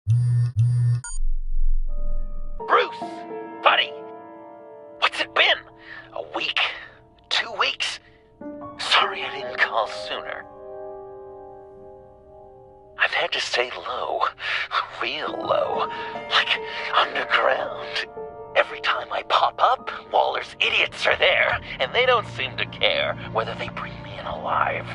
Bruce! Buddy! What's it been? A week? 2 weeks? Sorry I didn't call sooner. I've had to stay low. Real low. Like underground. Every time I pop up, Waller's idiots are there, and they don't seem to care whether they bring me in alive.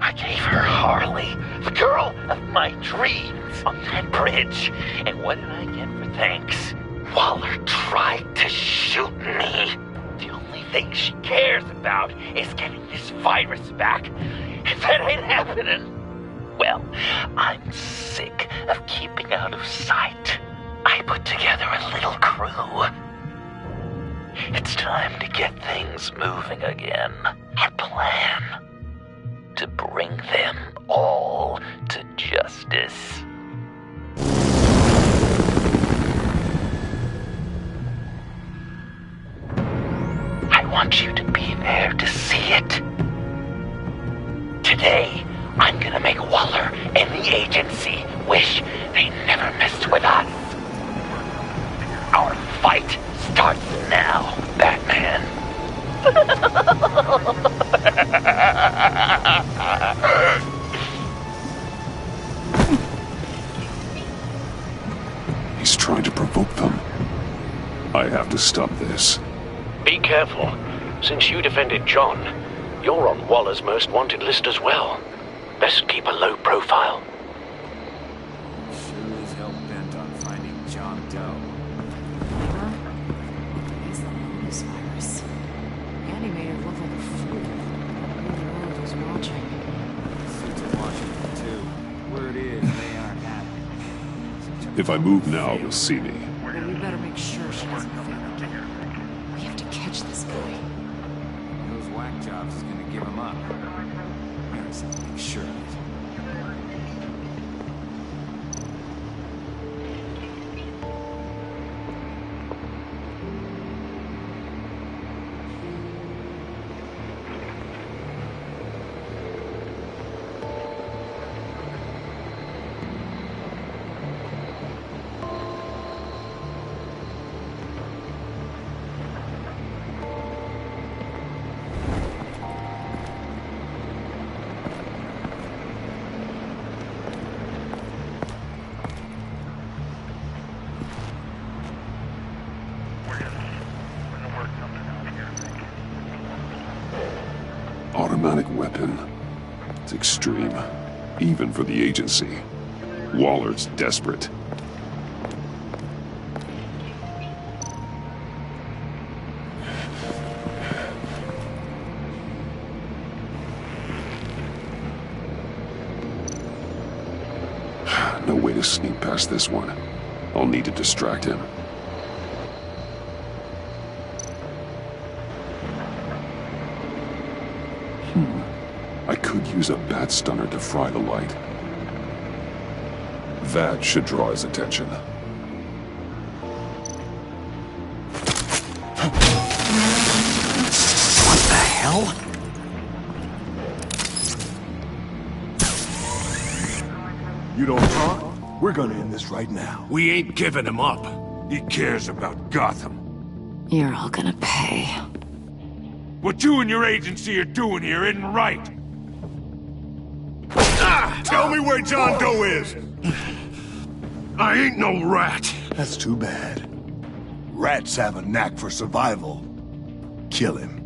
I gave her Harley, the girl of my dreams, on that bridge. And what did I get for thanks? Waller tried to shoot me. The only thing she cares about is getting this virus back. And that ain't happening. Well, I'm sick of keeping out of sight. I put together a little crew. It's time to get things moving again. Our plan: to bring them all to justice. I want you to be there to see it. Today, I'm gonna make Waller and the agency wish they never messed with us. Our fight starts now, Batman. He's trying to provoke them. I have to stop this. Be careful. Since you defended John, you're on Waller's most wanted list as well. Best keep a low profile. Sure is hell bent on finding John Doe. He's the longest virus. And he made it look like a fool. Maybe the world was watching. Suits in Washington, too. Word is, they aren't happy. If I move now, they'll see me. But we better make sure she doesn't fail again. We have to catch this guy. Those whack jobs is gonna give him up. Harrison, make sure of it. Automatic weapon. It's extreme, even for the agency. Waller's desperate. No way to sneak past this one. I'll need to distract him. I could use a bat stunner to fry the light. That should draw his attention. What the hell? You don't talk? We're gonna end this right now. We ain't giving him up. He cares about Gotham. You're all gonna pay. What you and your agency are doing here isn't right. Tell me where John Doe is! I ain't no rat. That's too bad. Rats have a knack for survival. Kill him.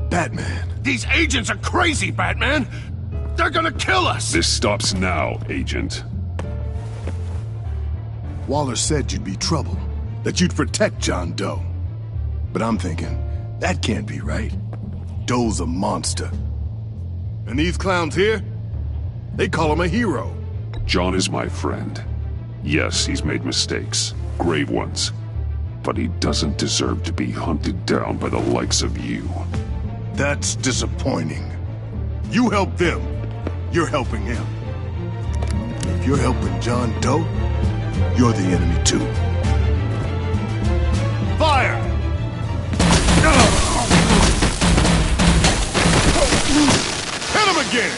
Batman. These agents are crazy, Batman. They're gonna kill us. This stops now, Agent. Waller said you'd be trouble, that you'd protect John Doe. But I'm thinking, that can't be right. Doe's a monster. And these clowns here, they call him a hero. John is my friend. Yes, he's made mistakes, grave ones. But he doesn't deserve to be hunted down by the likes of you. That's disappointing. You help them, you're helping him. If you're helping John Doe, you're the enemy too. Fire! Hit him again!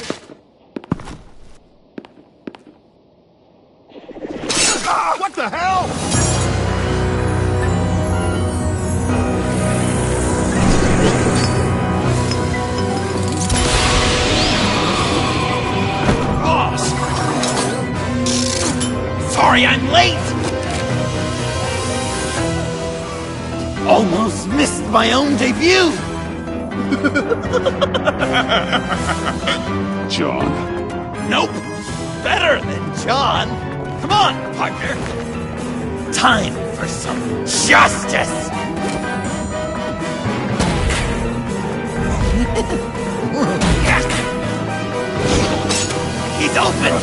What the hell? Sorry I'm late! Almost missed my own debut! John. Nope! Better than John! Come on, partner! Time for some justice! He's open!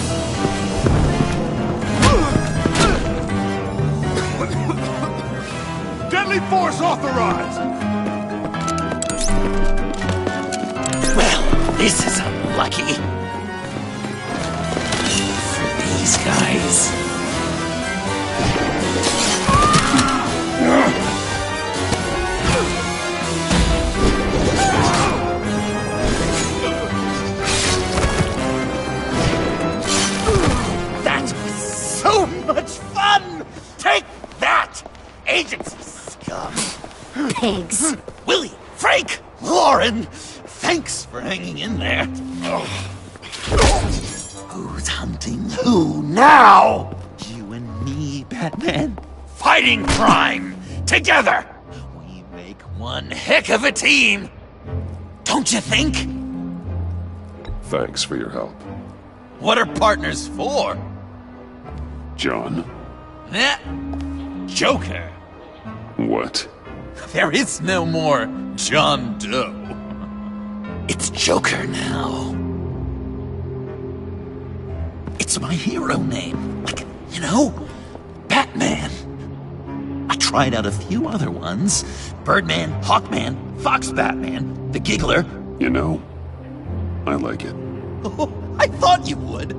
Deadly force authorized! Well, this is unlucky. For these guys. That was so much fun! Take that, agency scum! Pigs. Willie, Frank, Lauren, thanks for hanging in there. Who's hunting who now? You and me, Batman. Fighting crime together. We make one heck of a team. Don't you think? Thanks for your help. What are partners for? John. Eh? Joker. What? There is no more John Doe. It's Joker now. It's my hero name. Like, you know, Batman. I tried out a few other ones. Birdman, Hawkman, Fox Batman, the Giggler. You know, I like it. Oh, I thought you would.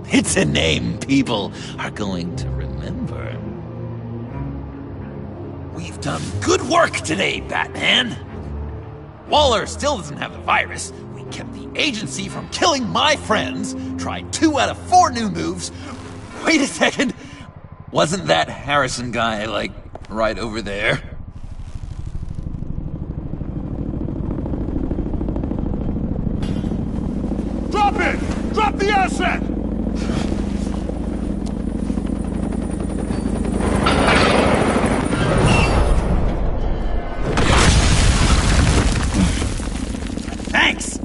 It's a name people are going to remember. We've done good work today, Batman. Waller still doesn't have the virus. We kept the agency from killing my friends. Tried 2 out of 4 new moves. Wait a second. Wasn't that Harrison guy, like, right over there? Drop it! Drop the asset! Thanks!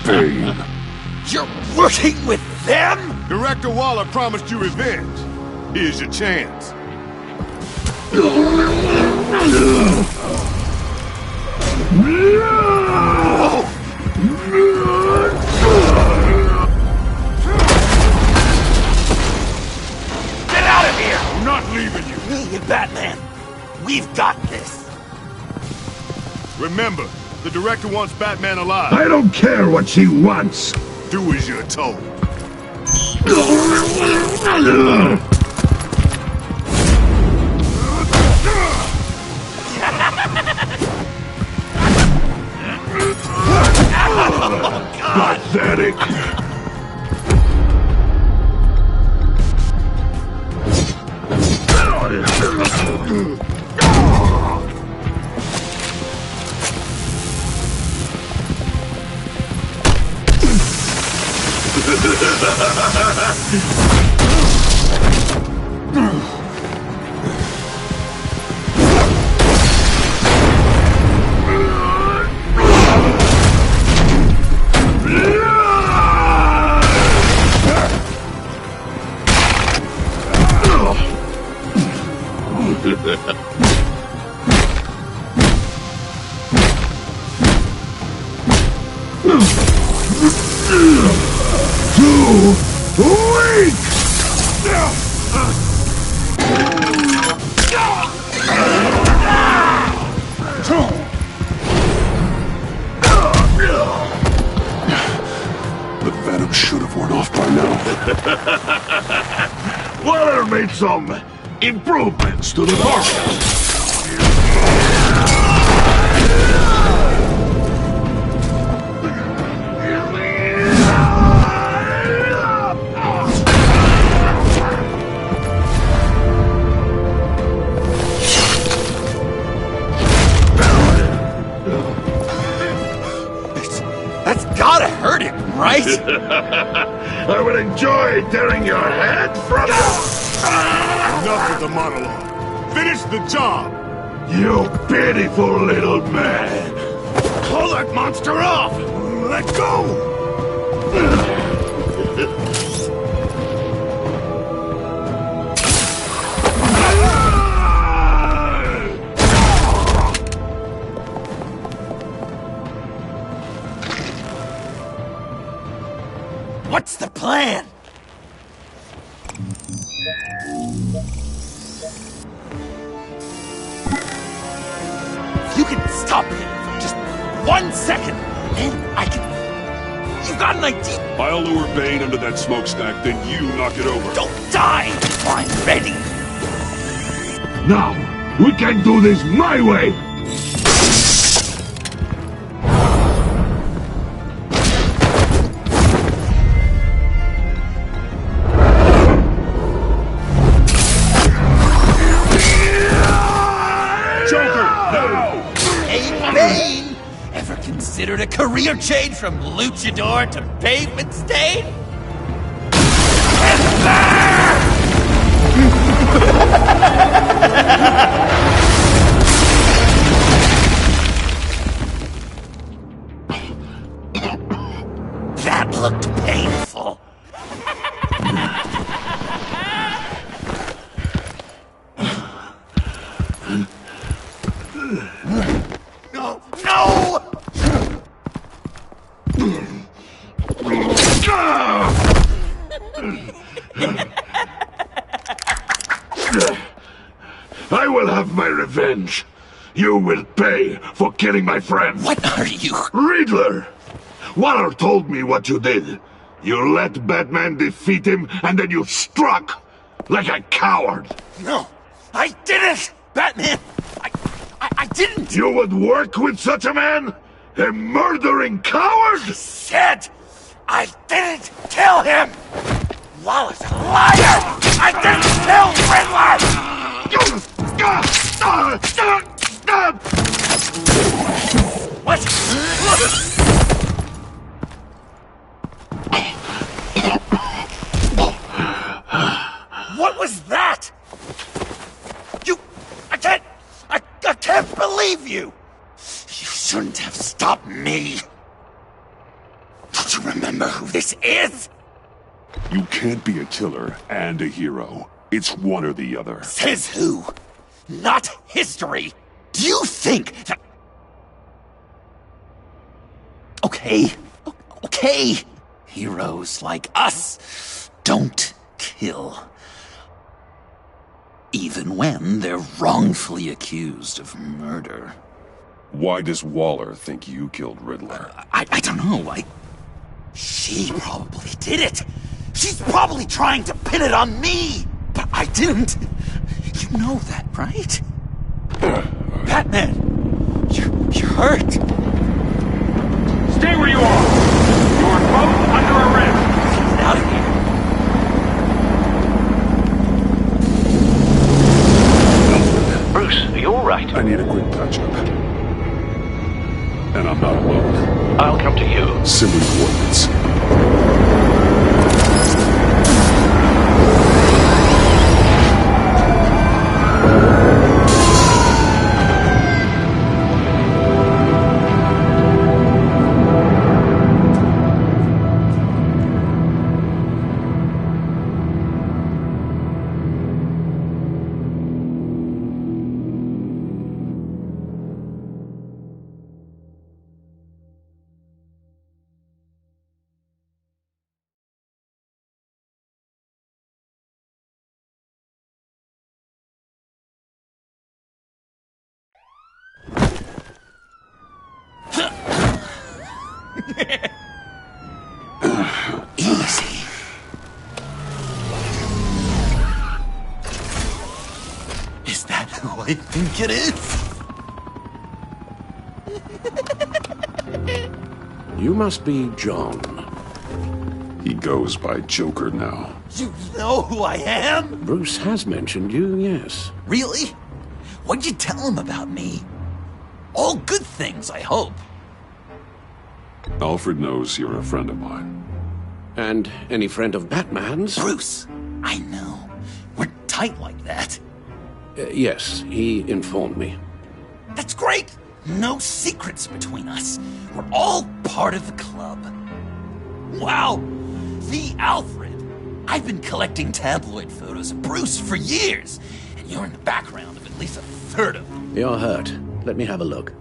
Bane. You're working with them? Director Waller promised you revenge. Here's your chance. Get out of here! I'm not leaving you. Me and Batman, we've got this. Remember, the director wants Batman alive. I don't care what she wants. Do as you're told. Pathetic. Too weak! The venom should have worn off by now. Waller made some improvements to the target. That's gotta hurt him, right? I would enjoy tearing your head from Enough with the monologue. Finish the job! you pitiful little man. Pull that monster off! Let go! What's the plan? If you can stop him for just 1 second, then I can... You've got an idea? I'll lure Bane under that smokestack, then you knock it over. Don't die before I'm ready! Now, we can do this my way. Bane! Ever considered a career change from luchador to pavement stain? That looked painful. No! I will have my revenge. You will pay for killing my friend. What are you? Riddler! Waller told me what you did. You let Batman defeat him, and then you struck like a coward. No, I didn't! Batman! I didn't! You would work with such a man? A murdering coward? Said I didn't kill him! Waller's a liar! I didn't kill Riddler! What? What was that? I can't believe you! You shouldn't have stopped me! Don't you remember who this is? You can't be a killer and a hero. It's one or the other. Says who? Not history! Do you think that... Okay. Heroes like us don't kill. Even when they're wrongfully accused of murder. Why does Waller think you killed Riddler? I don't know. She probably did it. She's probably trying to pin it on me. But I didn't. You know that, right? Batman, you're hurt. Stay where you are! You are both under arrest! Get out of here. Bruce, are you alright? I need a quick touch-up. And I'm not alone. I'll come to you. Send me coordinates. Easy. Is that who I think it is? You must be John. He goes by Joker now. You know who I am? Bruce has mentioned you, yes. Really? What'd you tell him about me? All good things, I hope. Alfred knows you're a friend of mine. And any friend of Batman's? Bruce, I know. We're tight like that. Yes, he informed me. That's great. No secrets between us. We're all part of the club. Wow, the Alfred. I've been collecting tabloid photos of Bruce for years, and you're in the background of at least a third of them. You're hurt. Let me have a look.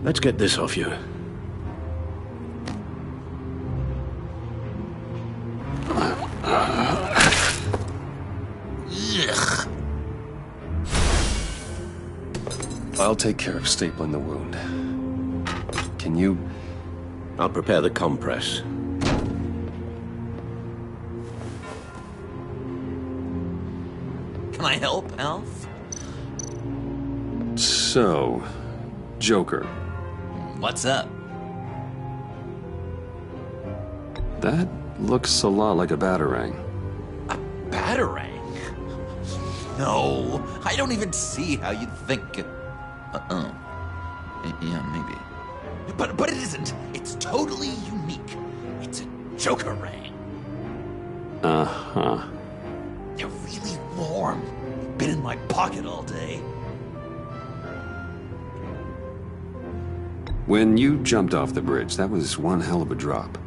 Let's get this off you. Ugh. I'll take care of stapling the wound. Can you... I'll prepare the compress. Can I help, Alf? So... Joker. What's up? That looks a lot like a Batarang. A Batarang? No, I don't even see how you'd think... Yeah, maybe. But it isn't. It's totally unique. It's a Jokerang. Uh-huh. They're really warm. Been in my pocket all day. When you jumped off the bridge, that was one hell of a drop.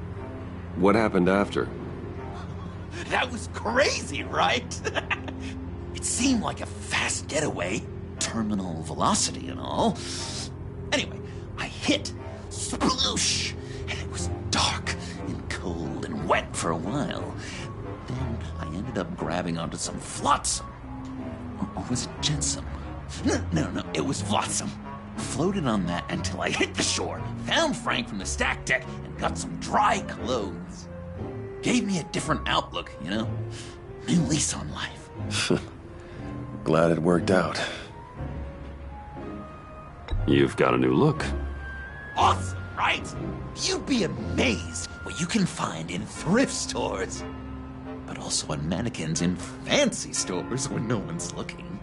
What happened after? That was crazy, right? It seemed like a fast getaway. Terminal velocity and all. Anyway, I hit. Sploosh! And it was dark and cold and wet for a while. Then I ended up grabbing onto some flotsam. Or was it jetsam? No, it was flotsam. Floated on that until I hit the shore, found Frank from the stack deck, and got some dry clothes. Gave me a different outlook, you know? New lease on life. Glad it worked out. You've got a new look. Awesome, right? You'd be amazed what you can find in thrift stores. But also on mannequins in fancy stores when no one's looking.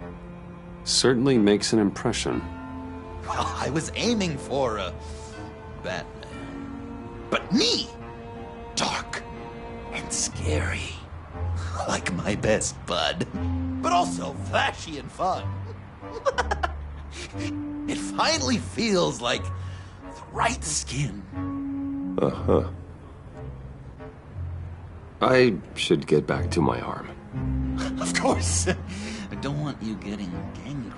Certainly makes an impression. Well, I was aiming for a Batman. But me! Dark and scary. Like my best bud. But also flashy and fun. It finally feels like the right skin. Uh-huh. I should get back to my arm. Of course. I don't want you getting gangrene.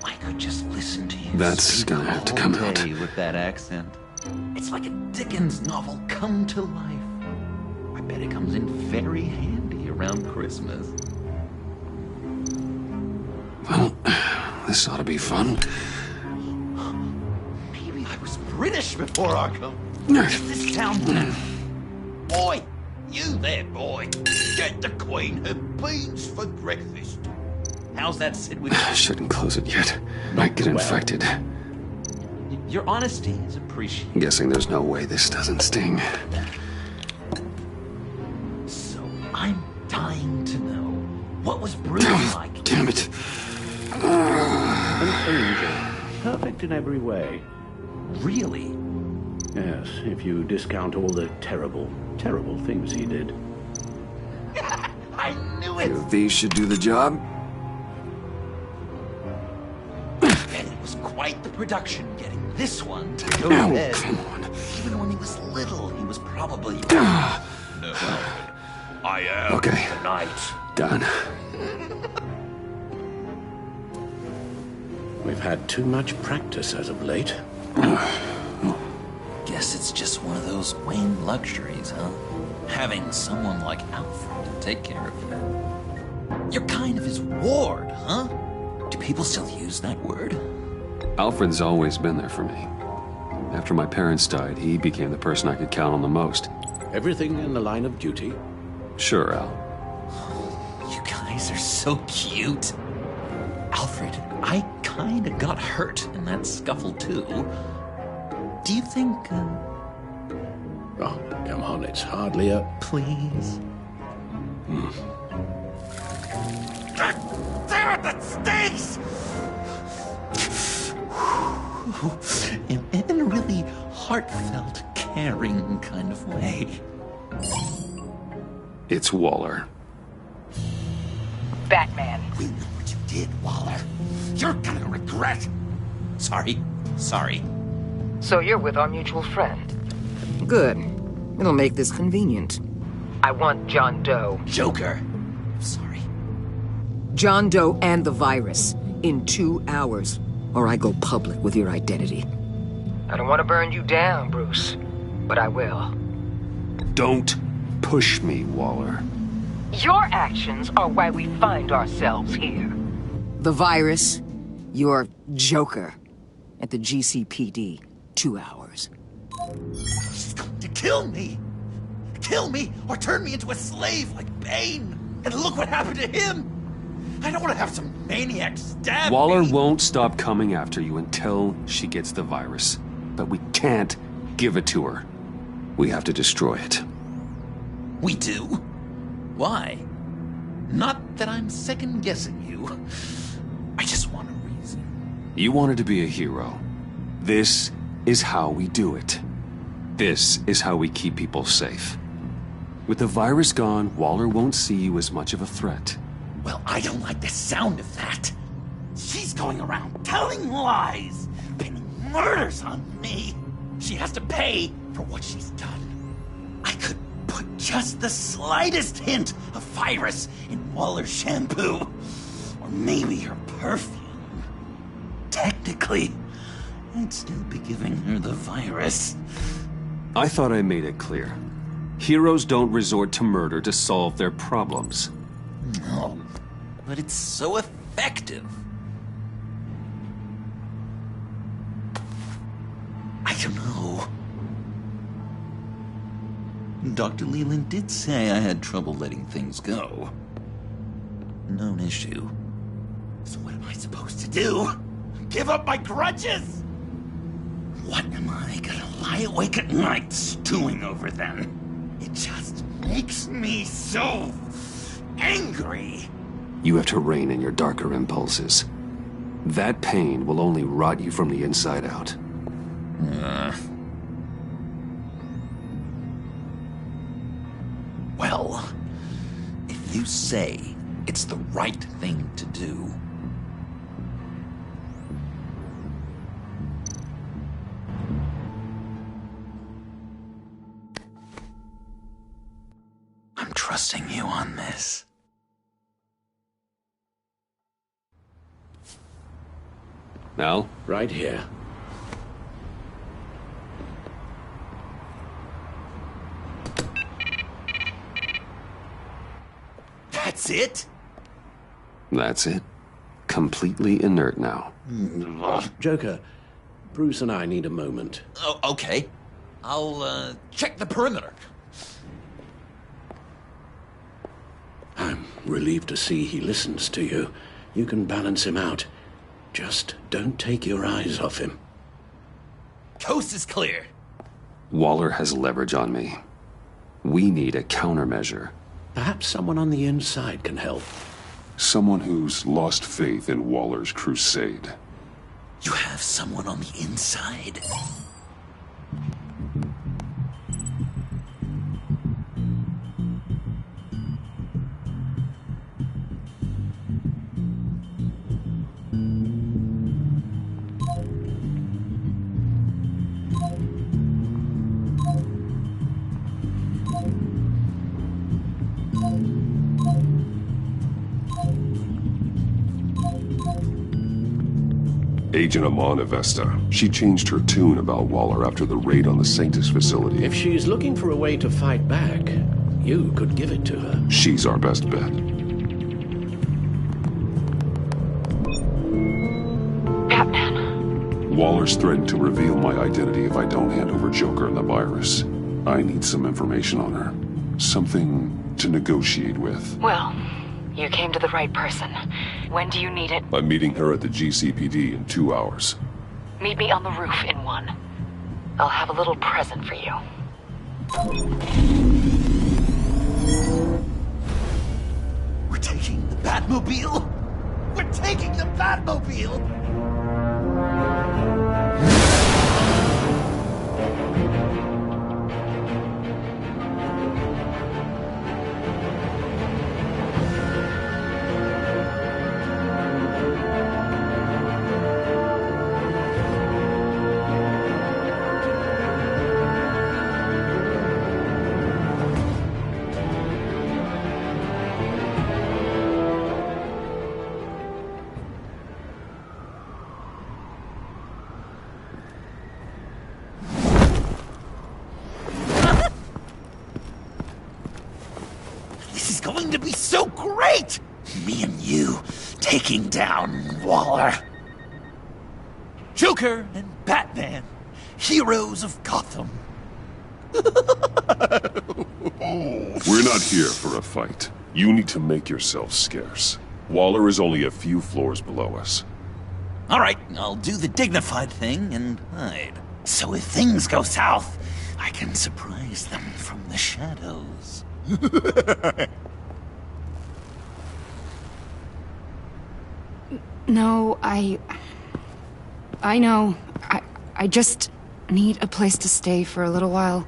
I could just listen to you. That's gonna have to come out. With that accent. It's like a Dickens novel come to life. I bet it comes in very handy around Christmas. Well, this ought to be fun. Maybe I was British before Arkham. This town now. Boy, you there, boy. Get the Queen her beans for breakfast. How's that sit with I you? shouldn't close it yet. Might get infected. Your honesty is appreciated. Guessing there's no way this doesn't sting. So I'm dying to know, what was Bruce like? Damn it. An angel. Perfect in every way. Really? Yes, if you discount all the terrible, terrible things he did. I knew it! If these should do the job. And it was quite the production getting this one to go Oh, ahead. come on. Even when he was little, he was probably... No, Alfred. I am Okay. the knight. Done. We've had too much practice as of late. Guess it's just one of those Wayne luxuries, huh? Having someone like Alfred to take care of you. You're kind of his ward, huh? Do people still use that word? Alfred's always been there for me. After my parents died, he became the person I could count on the most. Everything in the line of duty? Sure, Al. You guys are so cute. Alfred, I kinda got hurt in that scuffle too. Do you think, Oh, come on, it's hardly a... please? Damn it, that stinks! In a really heartfelt, caring kind of way. It's Waller. Batman. We know what you did, Waller. You're gonna regret. Sorry. So you're with our mutual friend. Good. It'll make this convenient. I want John Doe. Joker. Sorry. John Doe and the virus. In 2 hours. Or I go public with your identity. I don't want to burn you down, Bruce. But I will. Don't push me, Waller. Your actions are why we find ourselves here. The virus, your Joker. At the GCPD. 2 hours. She's going to kill me! Kill me or turn me into a slave like Bane! And look what happened to him! I don't want to have some maniac stab Waller me. won't stop coming after you until she gets the virus. But we can't give it to her. We have to destroy it. We do? Why? Not that I'm second-guessing you. I just want a reason. You wanted to be a hero. This is how we do it. This is how we keep people safe. With the virus gone, Waller won't see you as much of a threat. Well, I don't like the sound of that. She's going around telling lies, pinning murders on me. She has to pay for what she's done. I could put just the slightest hint of virus in Waller's shampoo. Or maybe her perfume. Technically, I'd still be giving her the virus. I thought I made it clear. Heroes don't resort to murder to solve their problems. No, but it's so effective. I don't know. Dr. Leland did say I had trouble letting things go. Known issue. So what am I supposed to do? Give up my grudges? What am I gonna lie awake at night stewing over then? It just makes me so angry. You have to rein in your darker impulses. That pain will only rot you from the inside out. Well, if you say it's the right thing to do, I'm trusting you on this. Al? Right here. That's it? That's it. Completely inert now. Joker, Bruce and I need a moment. Oh, okay. I'll, check the perimeter. I'm relieved to see he listens to you. You can balance him out. Just don't take your eyes off him. Coast is clear. Waller has leverage on me. We need a countermeasure. Perhaps someone on the inside can help. Someone who's lost faith in Waller's crusade. You have someone on the inside? Agent Amon Avesta. She changed her tune about Waller after the raid on the Sanctus facility. If she's looking for a way to fight back, you could give it to her. She's our best bet. Batman. Waller's threatened to reveal my identity if I don't hand over Joker and the virus. I need some information on her. Something to negotiate with. Well, you came to the right person. When do you need it? I'm meeting her at the GCPD in 2 hours. Meet me on the roof in 1. I'll have a little present for you. We're taking the Batmobile? We're taking the Batmobile! Going to be so great! Me and you taking down Waller. Joker and Batman, heroes of Gotham. We're not here for a fight. You need to make yourself scarce. Waller is only a few floors below us. All right, I'll do the dignified thing and hide. So if things go south, I can surprise them from the shadows. No, I know. I just need a place to stay for a little while.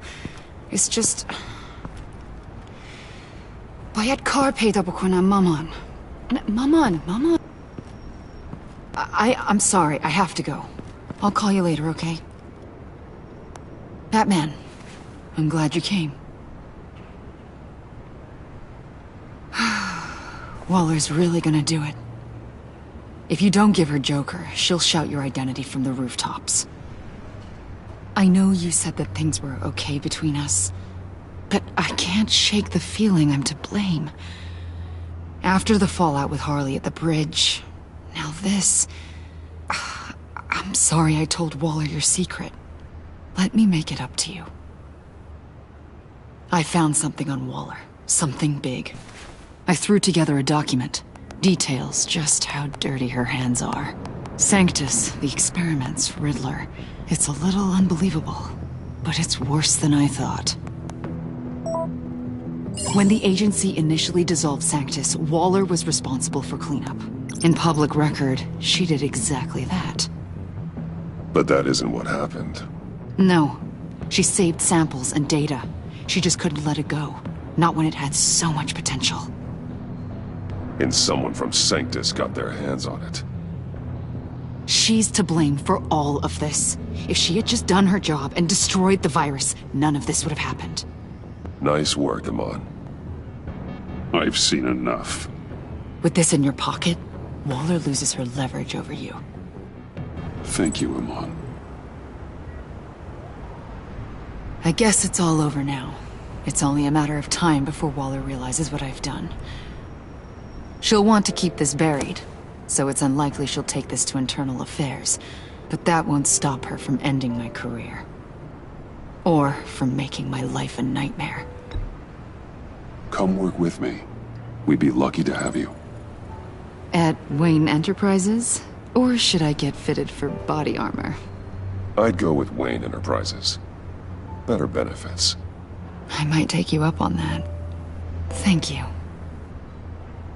It's just... باید کار پیدا بکنم مامان. Maman. I'm sorry, I have to go. I'll call you later, okay? Batman, I'm glad you came. Waller's really gonna do it. If you don't give her Joker, she'll shout your identity from the rooftops. I know you said that things were okay between us, but I can't shake the feeling I'm to blame. After the fallout with Harley at the bridge, now this... I'm sorry I told Waller your secret. Let me make it up to you. I found something on Waller. Something big. I threw together a document. Details just how dirty her hands are. Sanctus, the experiments, Riddler. It's a little unbelievable, but it's worse than I thought. When the agency initially dissolved Sanctus, Waller was responsible for cleanup. In public record, she did exactly that. But that isn't what happened. No. She saved samples and data. She just couldn't let it go. Not when it had so much potential. And someone from Sanctus got their hands on it. She's to blame for all of this. If she had just done her job and destroyed the virus, none of this would have happened. Nice work, Amon. I've seen enough. With this in your pocket, Waller loses her leverage over you. Thank you, Amon. I guess it's all over now. It's only a matter of time before Waller realizes what I've done. She'll want to keep this buried, so it's unlikely she'll take this to internal affairs. But that won't stop her from ending my career. Or from making my life a nightmare. Come work with me. We'd be lucky to have you. At Wayne Enterprises? Or should I get fitted for body armor? I'd go with Wayne Enterprises. Better benefits. I might take you up on that. Thank you.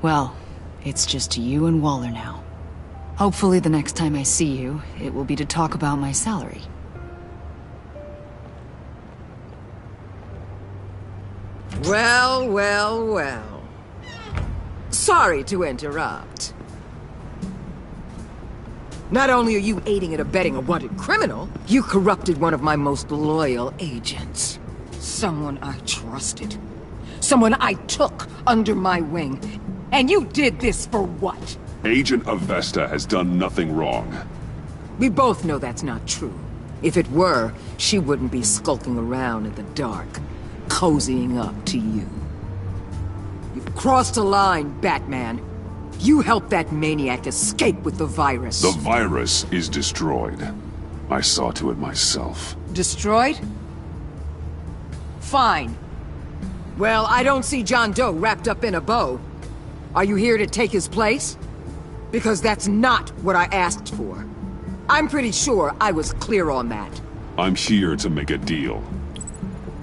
Well, it's just you and Waller now. Hopefully the next time I see you, it will be to talk about my salary. Well. Sorry to interrupt. Not only are you aiding and abetting a wanted criminal, you corrupted one of my most loyal agents. Someone I trusted. Someone I took under my wing. And you did this for what? Agent Avesta has done nothing wrong. We both know that's not true. If it were, she wouldn't be skulking around in the dark, cozying up to you. You've crossed a line, Batman. You helped that maniac escape with the virus. The virus is destroyed. I saw to it myself. Destroyed? Fine. Well, I don't see John Doe wrapped up in a bow. Are you here to take his place? Because that's not what I asked for. I'm pretty sure I was clear on that. I'm here to make a deal.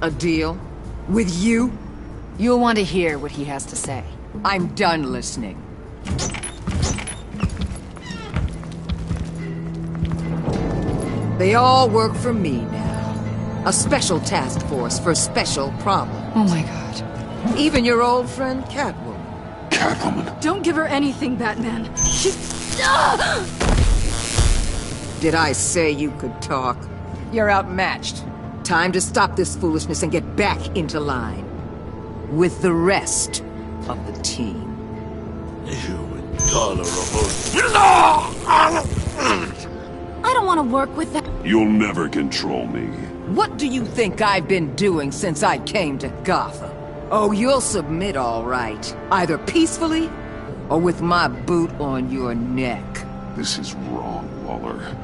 A deal? With you? You'll want to hear what he has to say. I'm done listening. They all work for me now. A special task force for special problems. Oh my god. Even your old friend Catwoman. Catwoman? Don't give her anything, Batman. Did I say you could talk? You're outmatched. Time to stop this foolishness and get back into line. With the rest of the team. You intolerable... I don't want to work with that. You'll never control me. What do you think I've been doing since I came to Gotham? Oh, you'll submit all right. Either peacefully, or with my boot on your neck. This is wrong, Waller.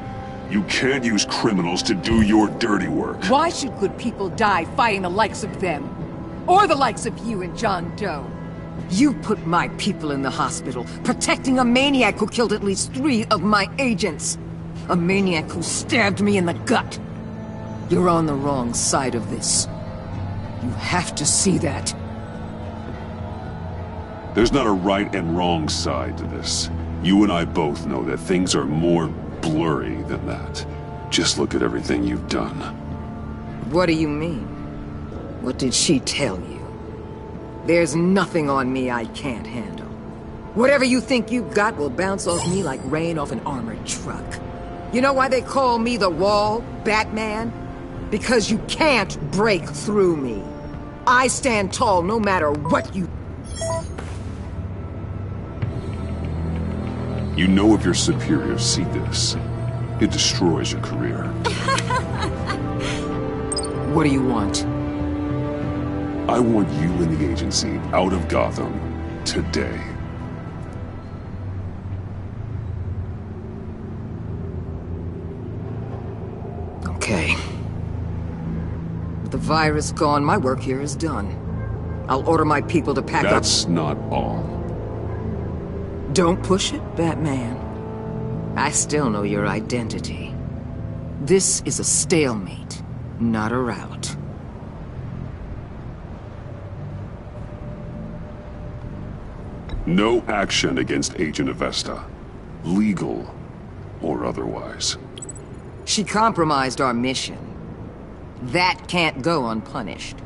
You can't use criminals to do your dirty work. Why should good people die fighting the likes of them? Or the likes of you and John Doe? You put my people in the hospital, protecting a maniac who killed at least 3 of my agents. A maniac who stabbed me in the gut. You're on the wrong side of this. You have to see that. There's not a right and wrong side to this. You and I both know that things are more blurry than that. Just look at everything you've done. What do you mean? What did she tell you? There's nothing on me I can't handle. Whatever you think you've got will bounce off me like rain off an armored truck. You know why they call me the Wall, Batman? Because you can't break through me. I stand tall no matter what you... You know if your superiors see this, it destroys your career. What do you want? I want you and the agency out of Gotham today. Okay. With the virus gone, my work here is done. I'll order my people to pack up... That's not all. Don't push it, Batman. I still know your identity. This is a stalemate, not a rout. No action against Agent Avesta. Legal or otherwise. She compromised our mission. That can't go unpunished.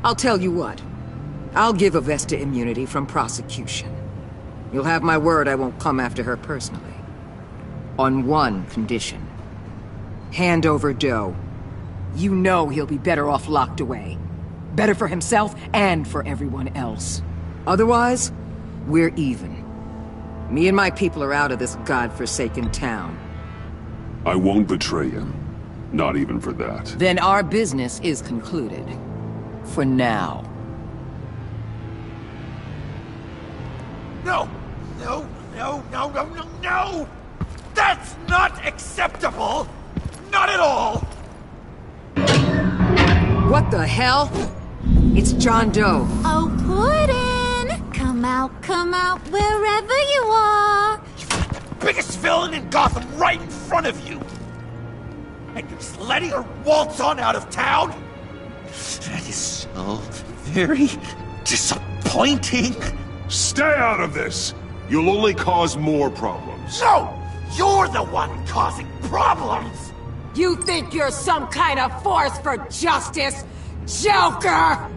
I'll tell you what. I'll give Avesta immunity from prosecution. You'll have my word I won't come after her personally. On one condition. Hand over Doe. You know he'll be better off locked away. Better for himself and for everyone else. Otherwise, we're even. Me and my people are out of this godforsaken town. I won't betray him. Not even for that. Then our business is concluded. For now. No! No, no, no, no, no, no! That's not acceptable! Not at all! What the hell? It's John Doe. Oh, Puddin'! Come out, wherever you are! Biggest villain in Gotham right in front of you! And you're just letting her waltz on out of town? That is so very disappointing. Stay out of this! You'll only cause more problems. No! You're the one causing problems! You think you're some kind of force for justice, Joker?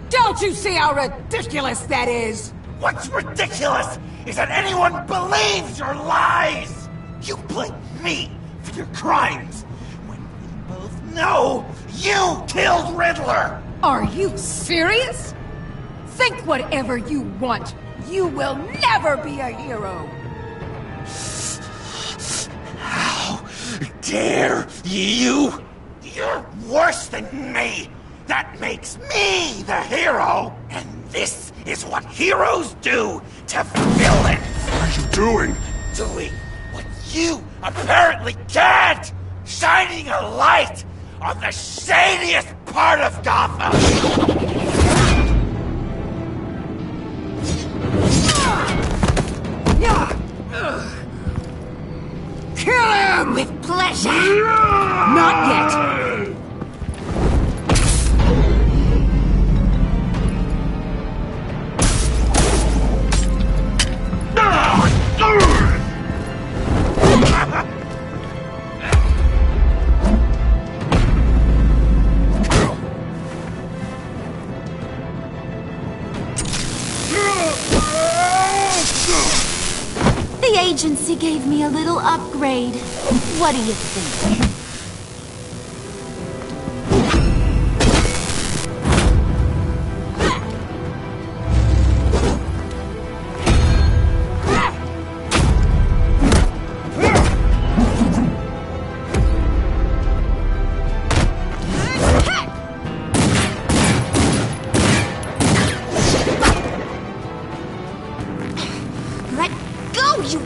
Don't you see how ridiculous that is? What's ridiculous is that anyone believes your lies! You blame me for your crimes, when we both know you killed Riddler! Are you serious? Think whatever you want. You will never be a hero. dare you? You're worse than me! That makes me the hero! And this is what heroes do to villains! What are you doing? Doing what you apparently can't! Shining a light on the shadiest part of Gotham! Kill him! With pleasure! Not yet! The agency gave me a little upgrade. What do you think? Let go, you...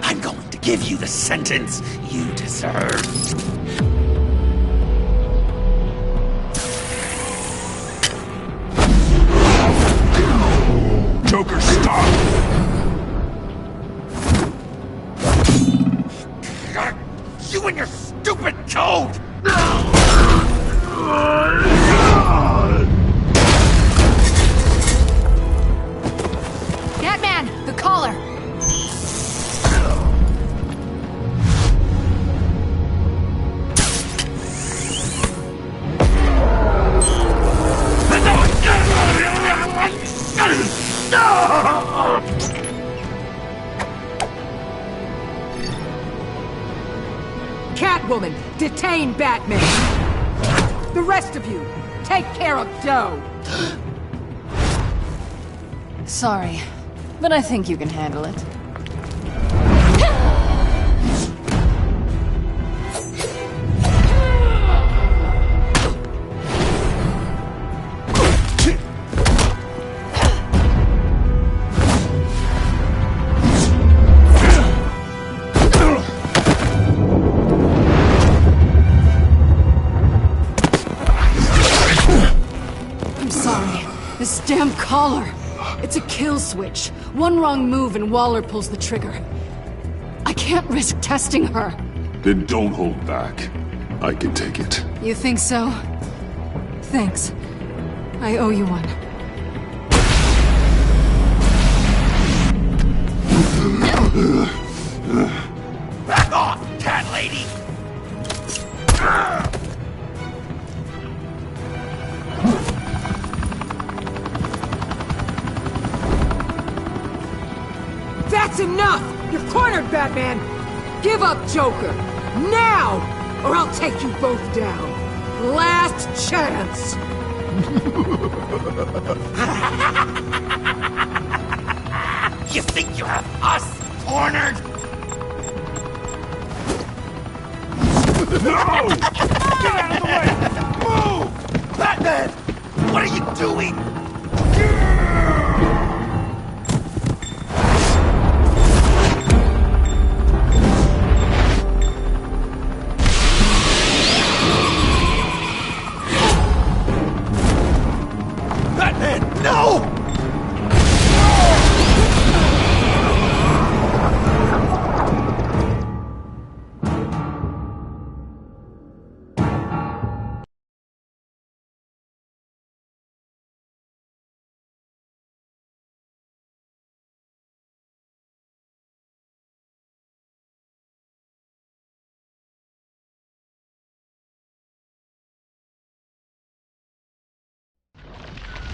I'm going to give you the sentence you deserve. Joker, stop! You and your stupid code! Batman, the collar! Catwoman, detain Batman! The rest of you, take care of Doe! Sorry, but I think you can handle it. This damn collar! It's a kill switch. One wrong move and Waller pulls the trigger. I can't risk testing her. Then don't hold back. I can take it. You think so? Thanks. I owe you one. Back off, cat lady! That's enough! You're cornered, Batman! Give up, Joker! Now! Or I'll take you both down! Last chance! You think you have us cornered? No! Get out of the way! Move! Batman! What are you doing? Batman, no!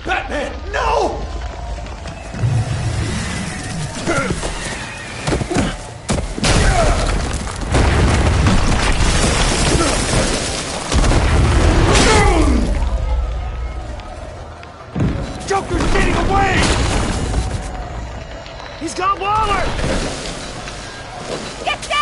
Batman, no! Joker's getting away! He's got Waller! Get down!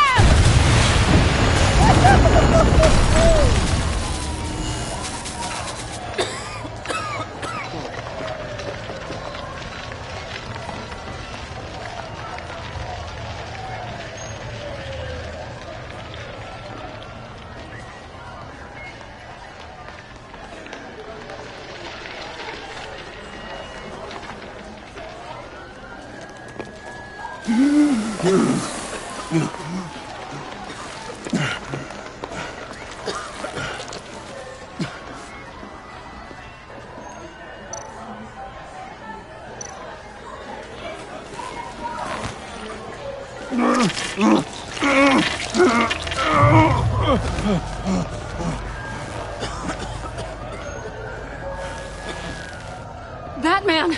Batman!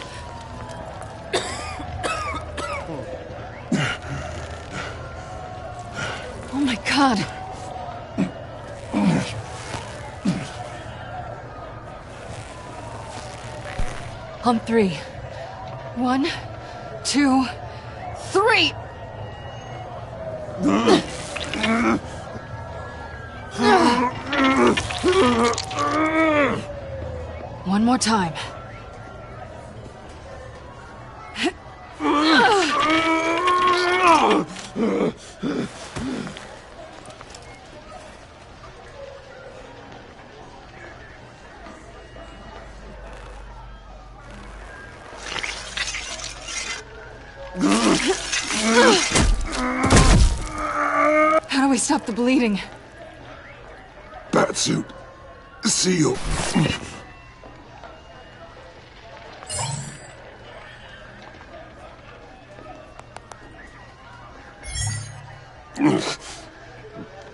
Oh my God. On three. 1, 2, 3! One more time. How do we stop the bleeding? Batsuit. Seal.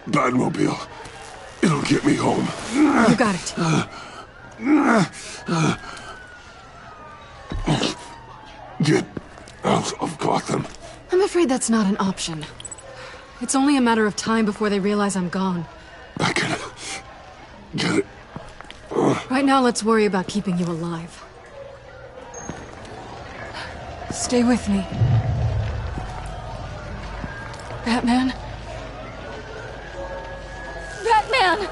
Batmobile. It'll get me home. You got it. Get out of Gotham. I'm afraid that's not an option. It's only a matter of time before they realize I'm gone. I can get it. Right now, let's worry about keeping you alive. Stay with me. Batman? Batman!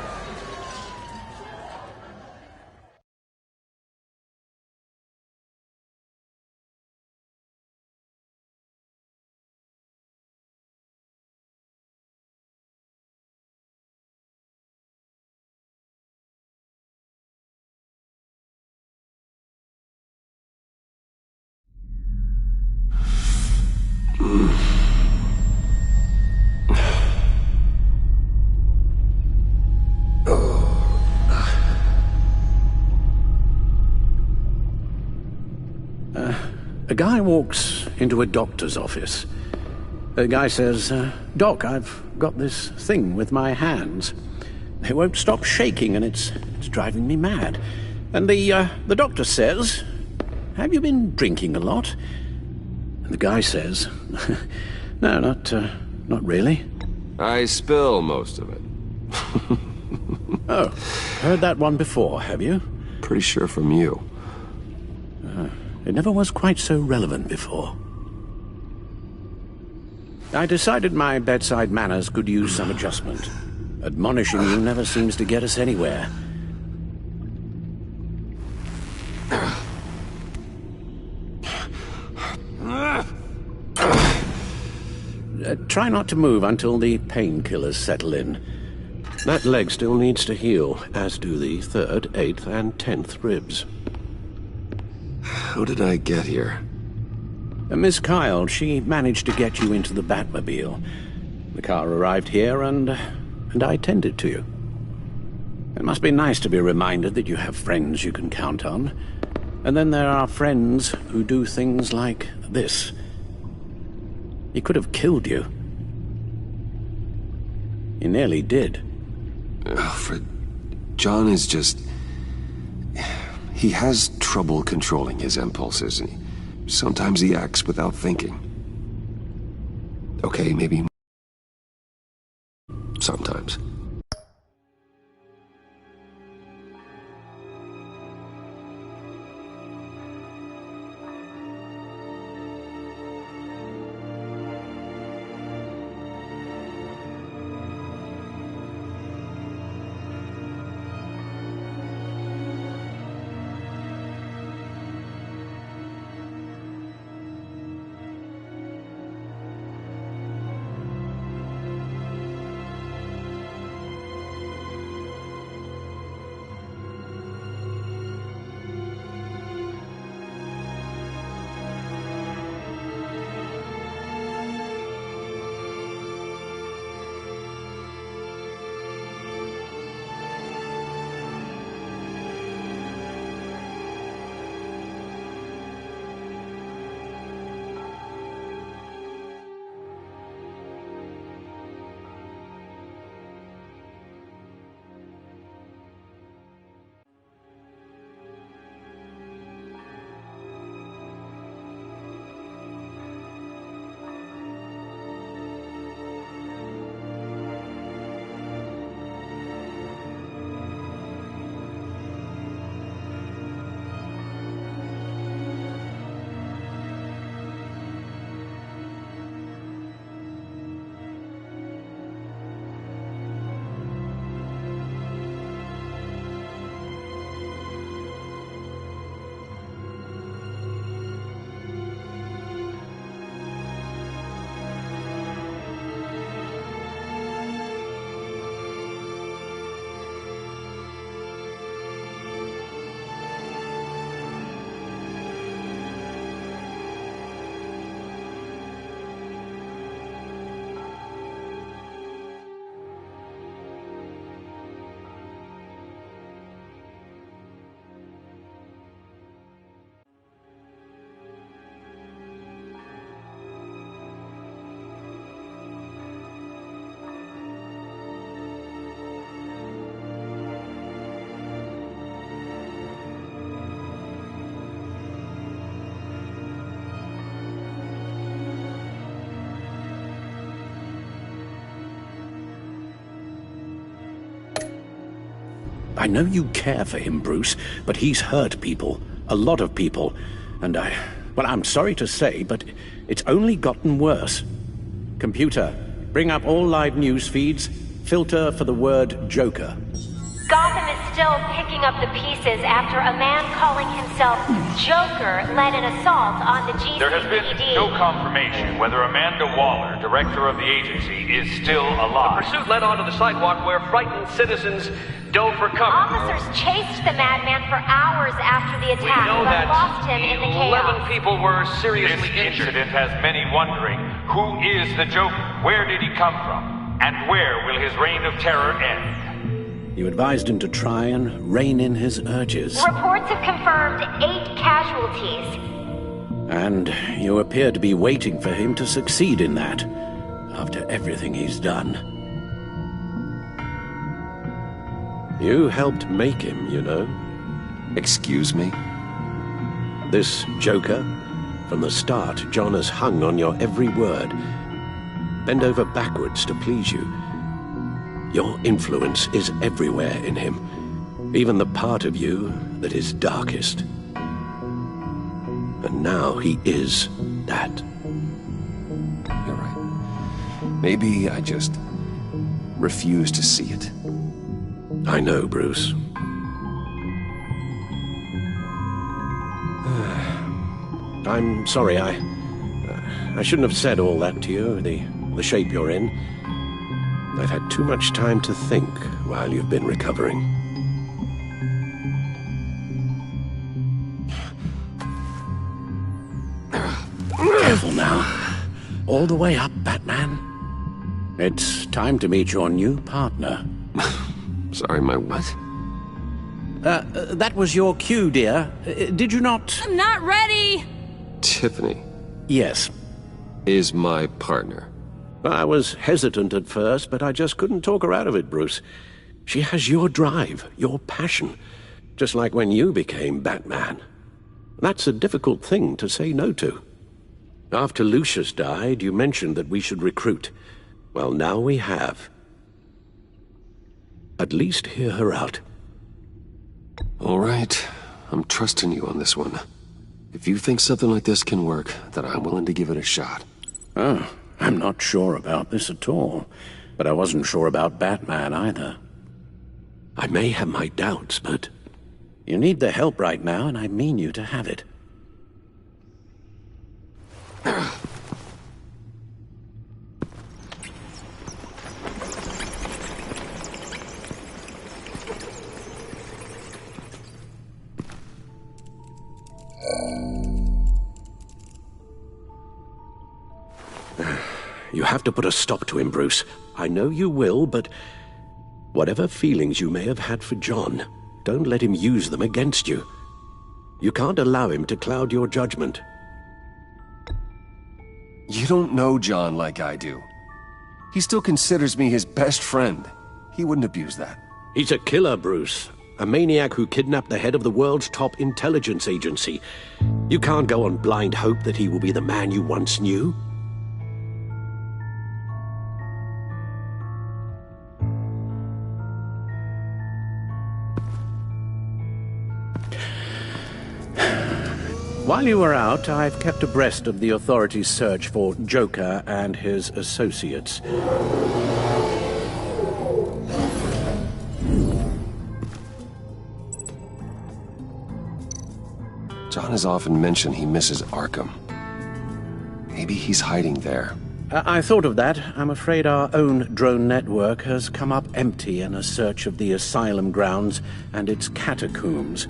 A guy walks into a doctor's office. The guy says, Doc, I've got this thing with my hands. They won't stop shaking and it's driving me mad. And the doctor says, have you been drinking a lot? And the guy says, no, not really. I spill most of it. Oh, heard that one before, have you? Pretty sure from you. It never was quite so relevant before. I decided my bedside manners could use some adjustment. Admonishing you never seems to get us anywhere. Try not to move until the painkillers settle in. That leg still needs to heal, as do the 3rd, 8th, and 10th ribs. How did I get here? Miss Kyle, she managed to get you into the Batmobile. The car arrived here, and I tended to you. It must be nice to be reminded that you have friends you can count on. And then there are friends who do things like this. He could have killed you. He nearly did. Alfred, John is just... He has trouble controlling his impulses, and sometimes he acts without thinking. Okay, maybe... sometimes. I know you care for him, Bruce, but he's hurt people. A lot of people. And well, I'm sorry to say, but it's only gotten worse. Computer, bring up all live news feeds. Filter for the word Joker. Gotham is still picking up the pieces after a man calling himself Joker led an assault on the GCPD. There has been no confirmation whether Amanda Waller, director of the agency, is still alive. The pursuit led onto the sidewalk where frightened citizens dove for cover. Officers chased the madman for hours after the attack, We know but that lost him in the chaos. 11 people were seriously This injured. incident has many wondering, who is the Joker? Where did he come from? And where will his reign of terror end? You advised him to try and rein in his urges. Reports have confirmed 8 casualties. And you appear to be waiting for him to succeed in that, after everything he's done. You helped make him, you know. Excuse me? This Joker, from the start, John has hung on your every word. Bend over backwards to please you. Your influence is everywhere in him, even the part of you that is darkest. And now he is that. You're right. Maybe I just refuse to see it. I know, Bruce. I'm sorry, I shouldn't have said all that to you, the shape you're in. I've had too much time to think while you've been recovering. Careful now. All the way up, Batman. It's time to meet your new partner. Sorry, my what? That was your cue, dear. Did you not... I'm not ready! Tiffany. Yes. Is my partner. I was hesitant at first, but I just couldn't talk her out of it, Bruce. She has your drive, your passion, just like when you became Batman. That's a difficult thing to say no to. After Lucius died, you mentioned that we should recruit. Well, now we have. At least hear her out. All right. I'm trusting you on this one. If you think something like this can work, then I'm willing to give it a shot. Oh. I'm not sure about this at all, but I wasn't sure about Batman either. I may have my doubts, but you need the help right now, and I mean you to have it. You have to put a stop to him, Bruce. I know you will, but whatever feelings you may have had for John, don't let him use them against you. You can't allow him to cloud your judgment. You don't know John like I do. He still considers me his best friend. He wouldn't abuse that. He's a killer, Bruce. A maniac who kidnapped the head of the world's top intelligence agency. You can't go on blind hope that he will be the man you once knew. While you were out, I've kept abreast of the authorities' search for Joker and his associates. John has often mentioned he misses Arkham. Maybe he's hiding there. I thought of that. I'm afraid our own drone network has come up empty in a search of the asylum grounds and its catacombs.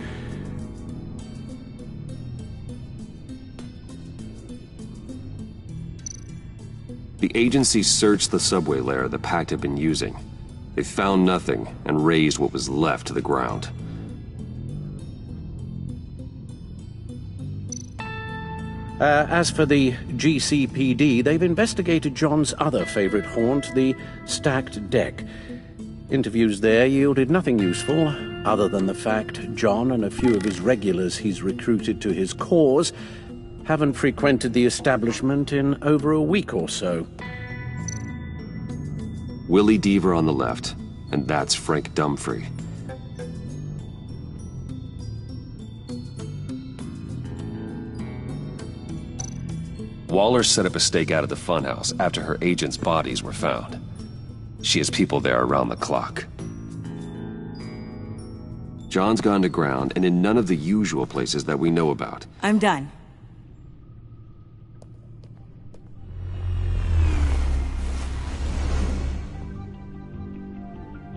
The agency searched the subway lair the Pact had been using. They found nothing and razed what was left to the ground. As for the GCPD, they've investigated John's other favorite haunt, the stacked deck. Interviews there yielded nothing useful, other than the fact John and a few of his regulars he's recruited to his cause haven't frequented the establishment in over a week or so. Willie Deaver on the left, and that's Frank Dumfrey. Waller set up a stakeout at the funhouse after her agents' bodies were found. She has people there around the clock. John's gone to ground and in none of the usual places that we know about. I'm done.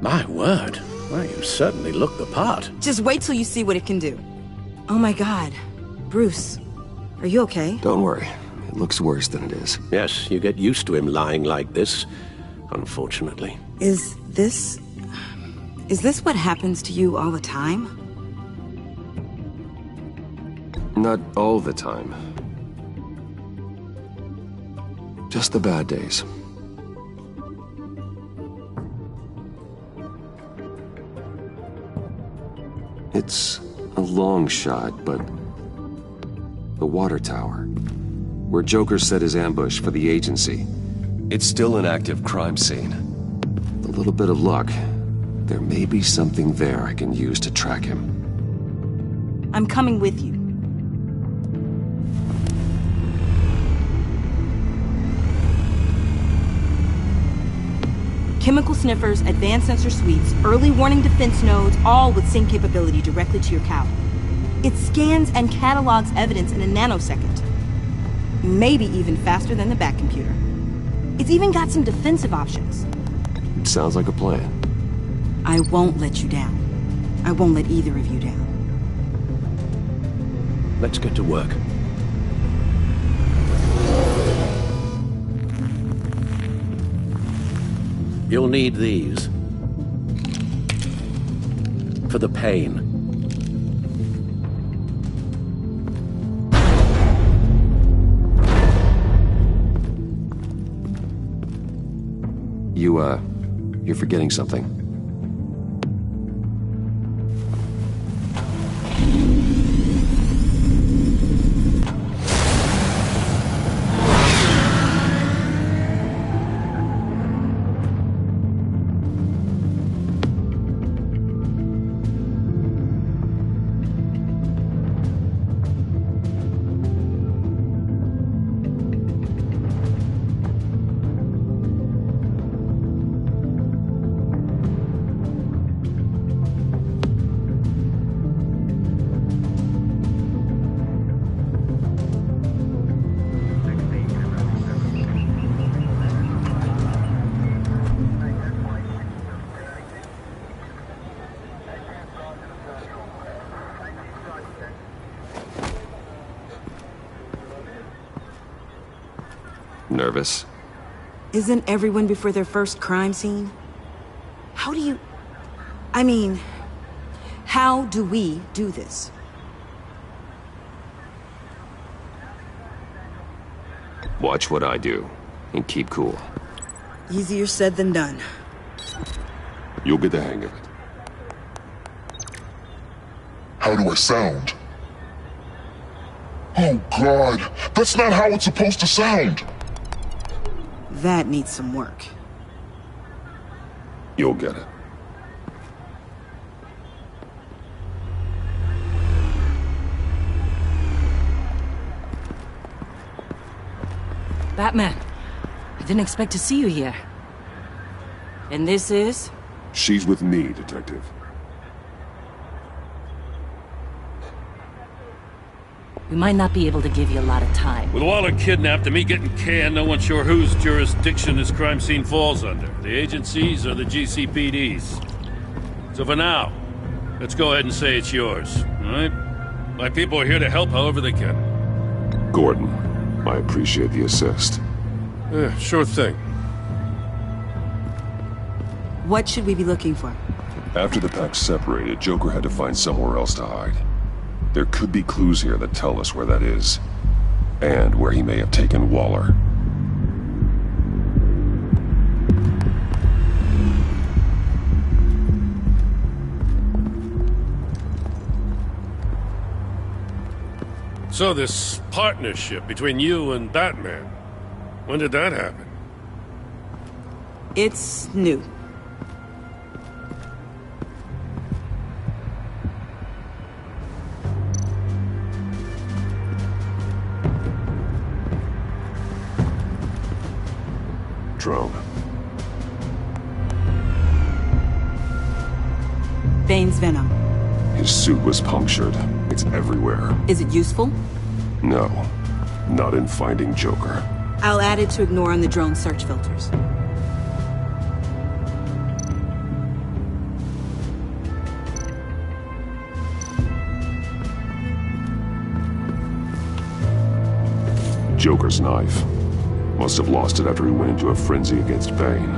My word. Well, you certainly look the part. Just wait till you see what it can do. Oh my god. Bruce, are you okay? Don't worry. It looks worse than it is. Yes, you get used to him lying like this, unfortunately. Is this what happens to you all the time? Not all the time. Just the bad days. It's a long shot, but the water tower, where Joker set his ambush for the agency, it's still an active crime scene. With a little bit of luck, there may be something there I can use to track him. I'm coming with you. Chemical sniffers, advanced sensor suites, early warning defense nodes, all with sync capability directly to your cloud. It scans and catalogs evidence in a nanosecond. Maybe even faster than the Bat computer. It's even got some defensive options. Sounds like a plan. I won't let you down. I won't let either of you down. Let's get to work. You'll need these. For the pain. You're forgetting something. Nervous? Isn't everyone before their first crime scene? How do you... I mean, how do we do this? Watch what I do, and keep cool. Easier said than done. You'll get the hang of it. How do I sound? Oh God, that's not how it's supposed to sound! That needs some work. You'll get it. Batman, I didn't expect to see you here. And this is? She's with me, Detective. We might not be able to give you a lot of time. With Waller kidnapped and me getting canned, no one's sure whose jurisdiction this crime scene falls under. The agencies or the GCPD's. So for now, let's go ahead and say it's yours, all right? My people are here to help however they can. Gordon, I appreciate the assist. Yeah, sure thing. What should we be looking for? After the pack separated, Joker had to find somewhere else to hide. There could be clues here that tell us where that is, and where he may have taken Waller. So this partnership between you and Batman, when did that happen? It's new. drone. Bane's venom. His suit was punctured. It's everywhere. Is it useful? No. Not in finding Joker. I'll add it to ignore on the drone search filters. Joker's knife. Must have lost it after he went into a frenzy against Bane.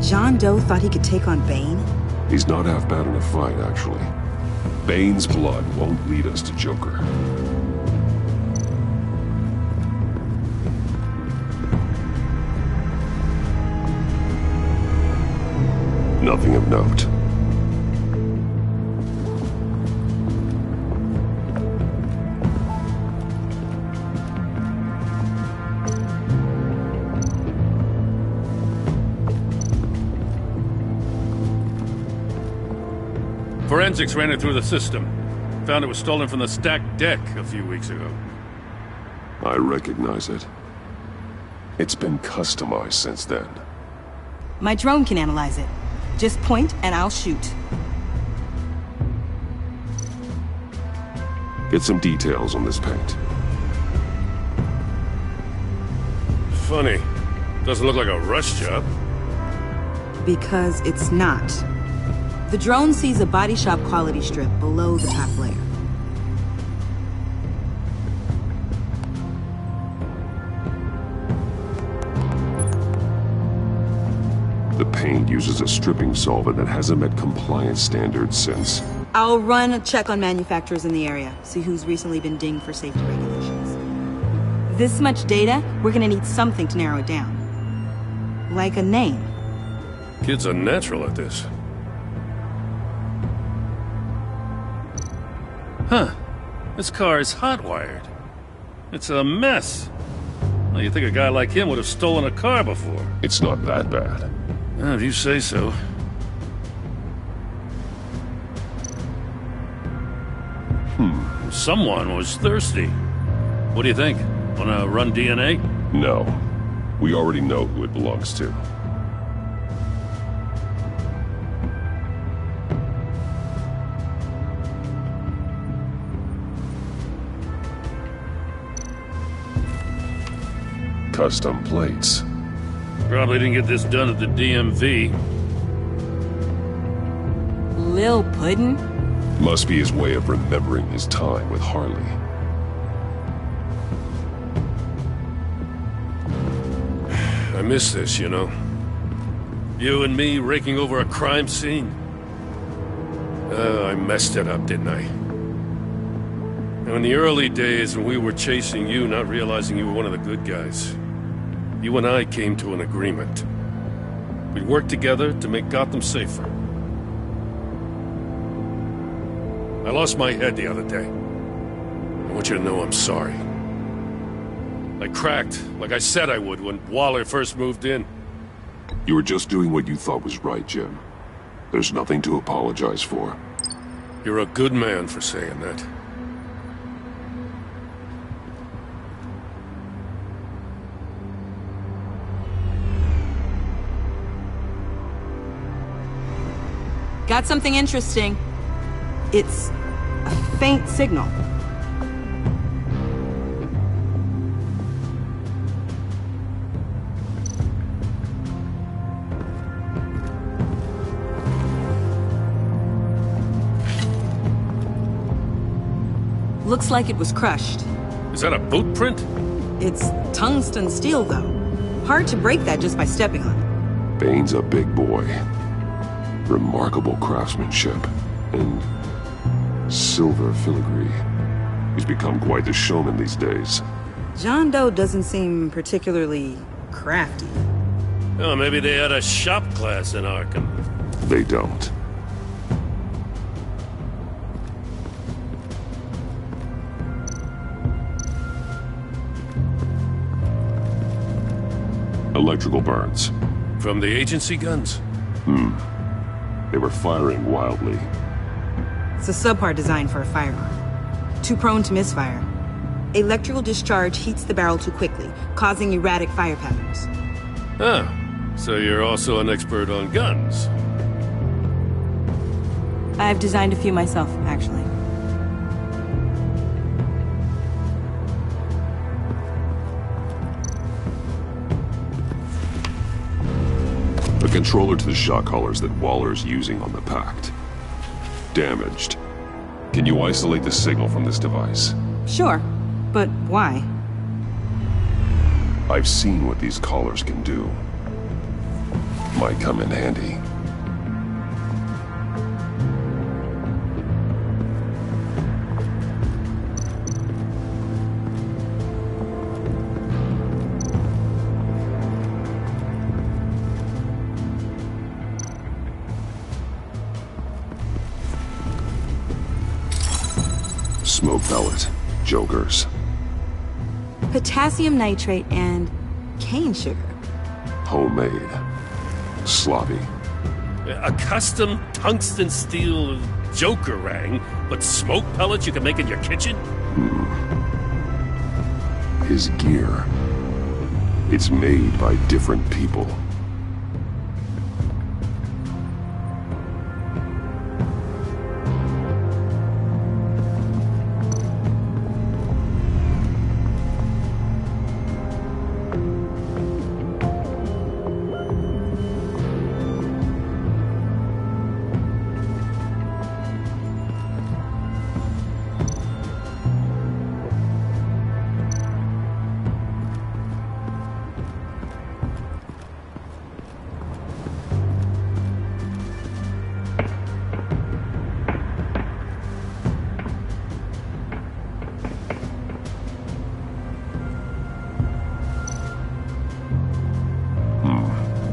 John Doe thought he could take on Bane? He's not half bad in a fight, actually. Bane's blood won't lead us to Joker. Nothing of note. Forensics ran it through the system. Found it was stolen from the stacked deck a few weeks ago. I recognize it. It's been customized since then. My drone can analyze it. Just point and I'll shoot. Get some details on this paint. Funny. Doesn't look like a rush job. Because it's not. The drone sees a body shop quality strip below the top layer. The paint uses a stripping solvent that hasn't met compliance standards since. I'll run a check on manufacturers in the area, see who's recently been dinged for safety regulations. This much data, we're gonna need something to narrow it down. Like a name. Kid's a natural at this. Huh. This car is hot-wired. It's a mess. Well, you'd think a guy like him would have stolen a car before. It's not that bad. If you say so. Someone was thirsty. What do you think? Wanna run DNA? No. We already know who it belongs to. Custom plates. Probably didn't get this done at the DMV. Lil Puddin'? Must be his way of remembering his time with Harley. I miss this, you know. You and me raking over a crime scene. I messed it up, didn't I? Now, in the early days when we were chasing you, not realizing you were one of the good guys, you and I came to an agreement. We'd work together to make Gotham safer. I lost my head the other day. I want you to know I'm sorry. I cracked, like I said I would when Waller first moved in. You were just doing what you thought was right, Jim. There's nothing to apologize for. You're a good man for saying that. Got something interesting. It's a faint signal. Looks like it was crushed. Is that a boot print? It's tungsten steel, though. Hard to break that just by stepping on it. Bane's a big boy. Remarkable craftsmanship. And silver filigree. He's become quite the showman these days. John Doe doesn't seem particularly crafty. Oh, maybe they had a shop class in Arkham. They don't. Electrical burns. From the agency guns? They were firing wildly. It's a subpart designed for a firearm. Too prone to misfire. Electrical discharge heats the barrel too quickly, causing erratic fire patterns. Ah, So you're also an expert on guns? I've designed a few myself, actually. The controller to the shot collars that Waller's using on the Pact. Damaged. Can you isolate the signal from this device? Sure, but why? I've seen what these collars can do. Might come in handy. Smoke pellet. Jokers. Potassium nitrate and cane sugar. Homemade. Sloppy. A custom tungsten steel Jokerang, but smoke pellets you can make in your kitchen? His gear. It's made by different people.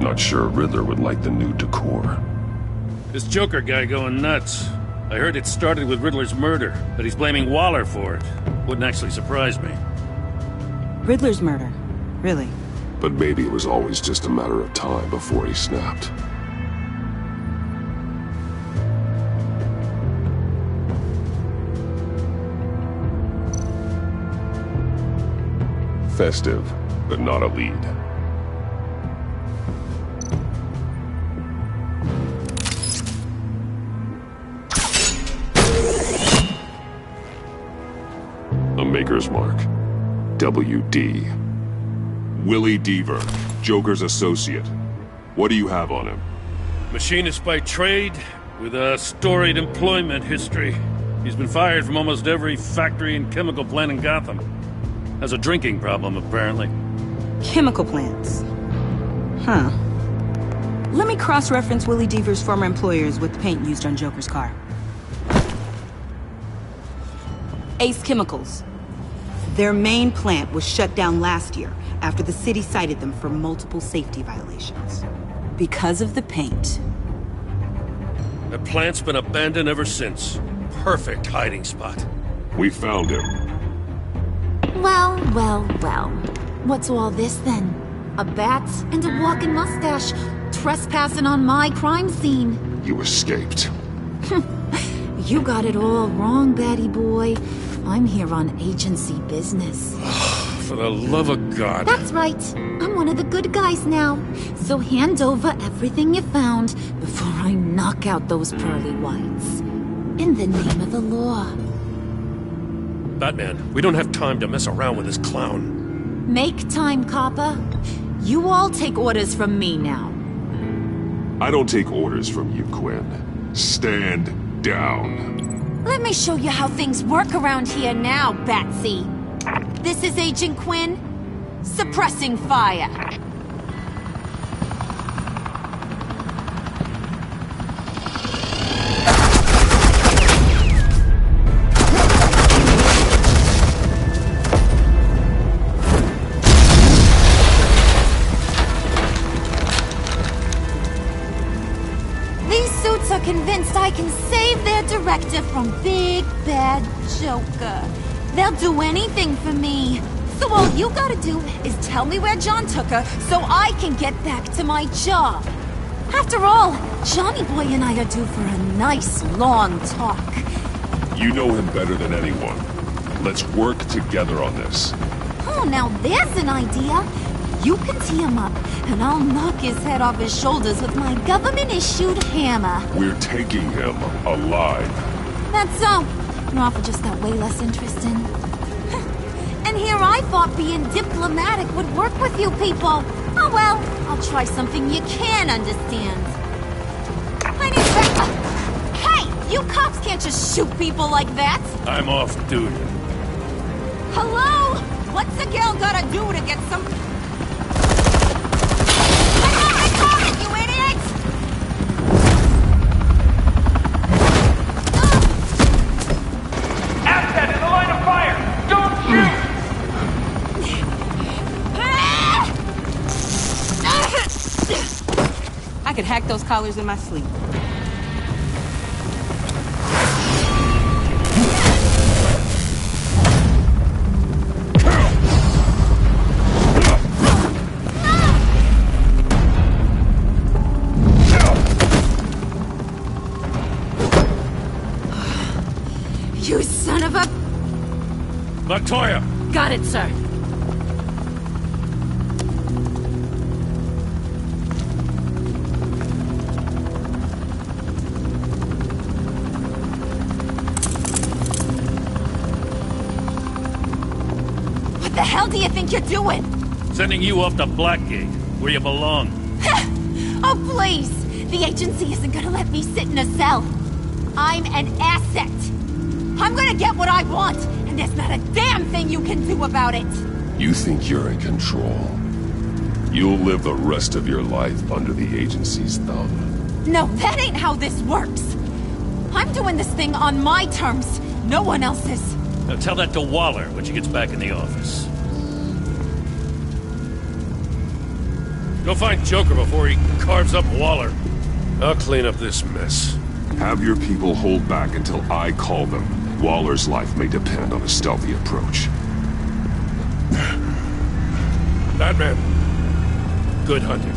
Not sure Riddler would like the new decor. This Joker guy going nuts. I heard it started with Riddler's murder, but he's blaming Waller for it. Wouldn't actually surprise me. Riddler's murder? Really? But maybe it was always just a matter of time before he snapped. Festive, but not a lead. A Maker's Mark. WD. Willie Deaver, Joker's associate. What do you have on him? Machinist by trade, with a storied employment history. He's been fired from almost every factory and chemical plant in Gotham. Has a drinking problem, apparently. Chemical plants. Huh. Let me cross-reference Willie Deaver's former employers with the paint used on Joker's car. Ace Chemicals. Their main plant was shut down last year after the city cited them for multiple safety violations. Because of the paint. The plant's been abandoned ever since. Perfect hiding spot. We found him. Well, well, well. What's all this then? A bat and a walking mustache trespassing on my crime scene. You escaped. You got it all wrong, Batty boy. I'm here on agency business. For the love of God. That's right. I'm one of the good guys now. So hand over everything you found before I knock out those pearly whites. In the name of the law. Batman, we don't have time to mess around with this clown. Make time, copper. You all take orders from me now. I don't take orders from you, Quinn. Stand down. Let me show you how things work around here now, Batsy. This is Agent Quinn, suppressing fire. These suits are convinced I can save their director from Big Bad Joker. They'll do anything for me. So all you gotta do is tell me where John took her so I can get back to my job. After all, Johnny Boy and I are due for a nice long talk. You know him better than anyone. Let's work together on this. Oh, now there's an idea. You can tee him up, and I'll knock his head off his shoulders with my government-issued hammer. We're taking him alive. That's so. Your offer just got way less interesting. And here I thought being diplomatic would work with you people. Oh well, I'll try something you can understand. I need Hey! You cops can't just shoot people like that! I'm off duty. Hello? What's a girl gotta do to get some... I caught it, you idiot! Aztec in the line of fire! Don't shoot! I could hack those collars in my sleep. You son of a... Montoya! Got it, sir. What the hell do you think you're doing? Sending you off to Blackgate, where you belong. Oh, please! The agency isn't gonna let me sit in a cell. I'm an asset. I'm gonna get what I want, and there's not a damn thing you can do about it. You think you're in control? You'll live the rest of your life under the agency's thumb. No, that ain't how this works. I'm doing this thing on my terms, no one else's. Now tell that to Waller when she gets back in the office. Go find Joker before he carves up Waller. I'll clean up this mess. Have your people hold back until I call them. Waller's life may depend on a stealthy approach. Batman, good hunting.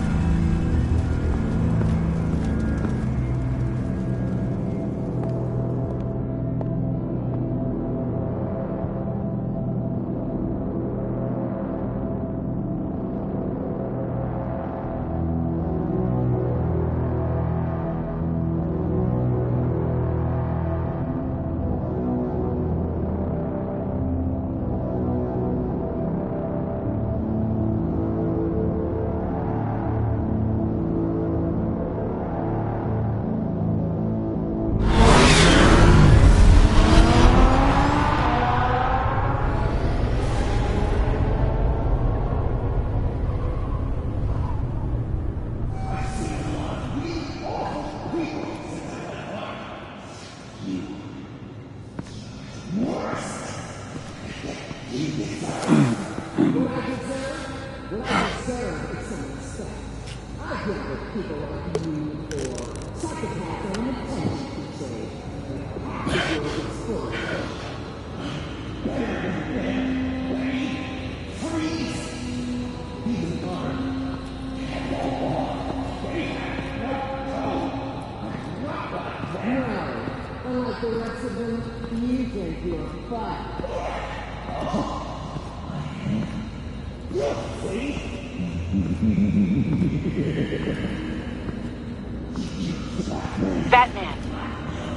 Batman,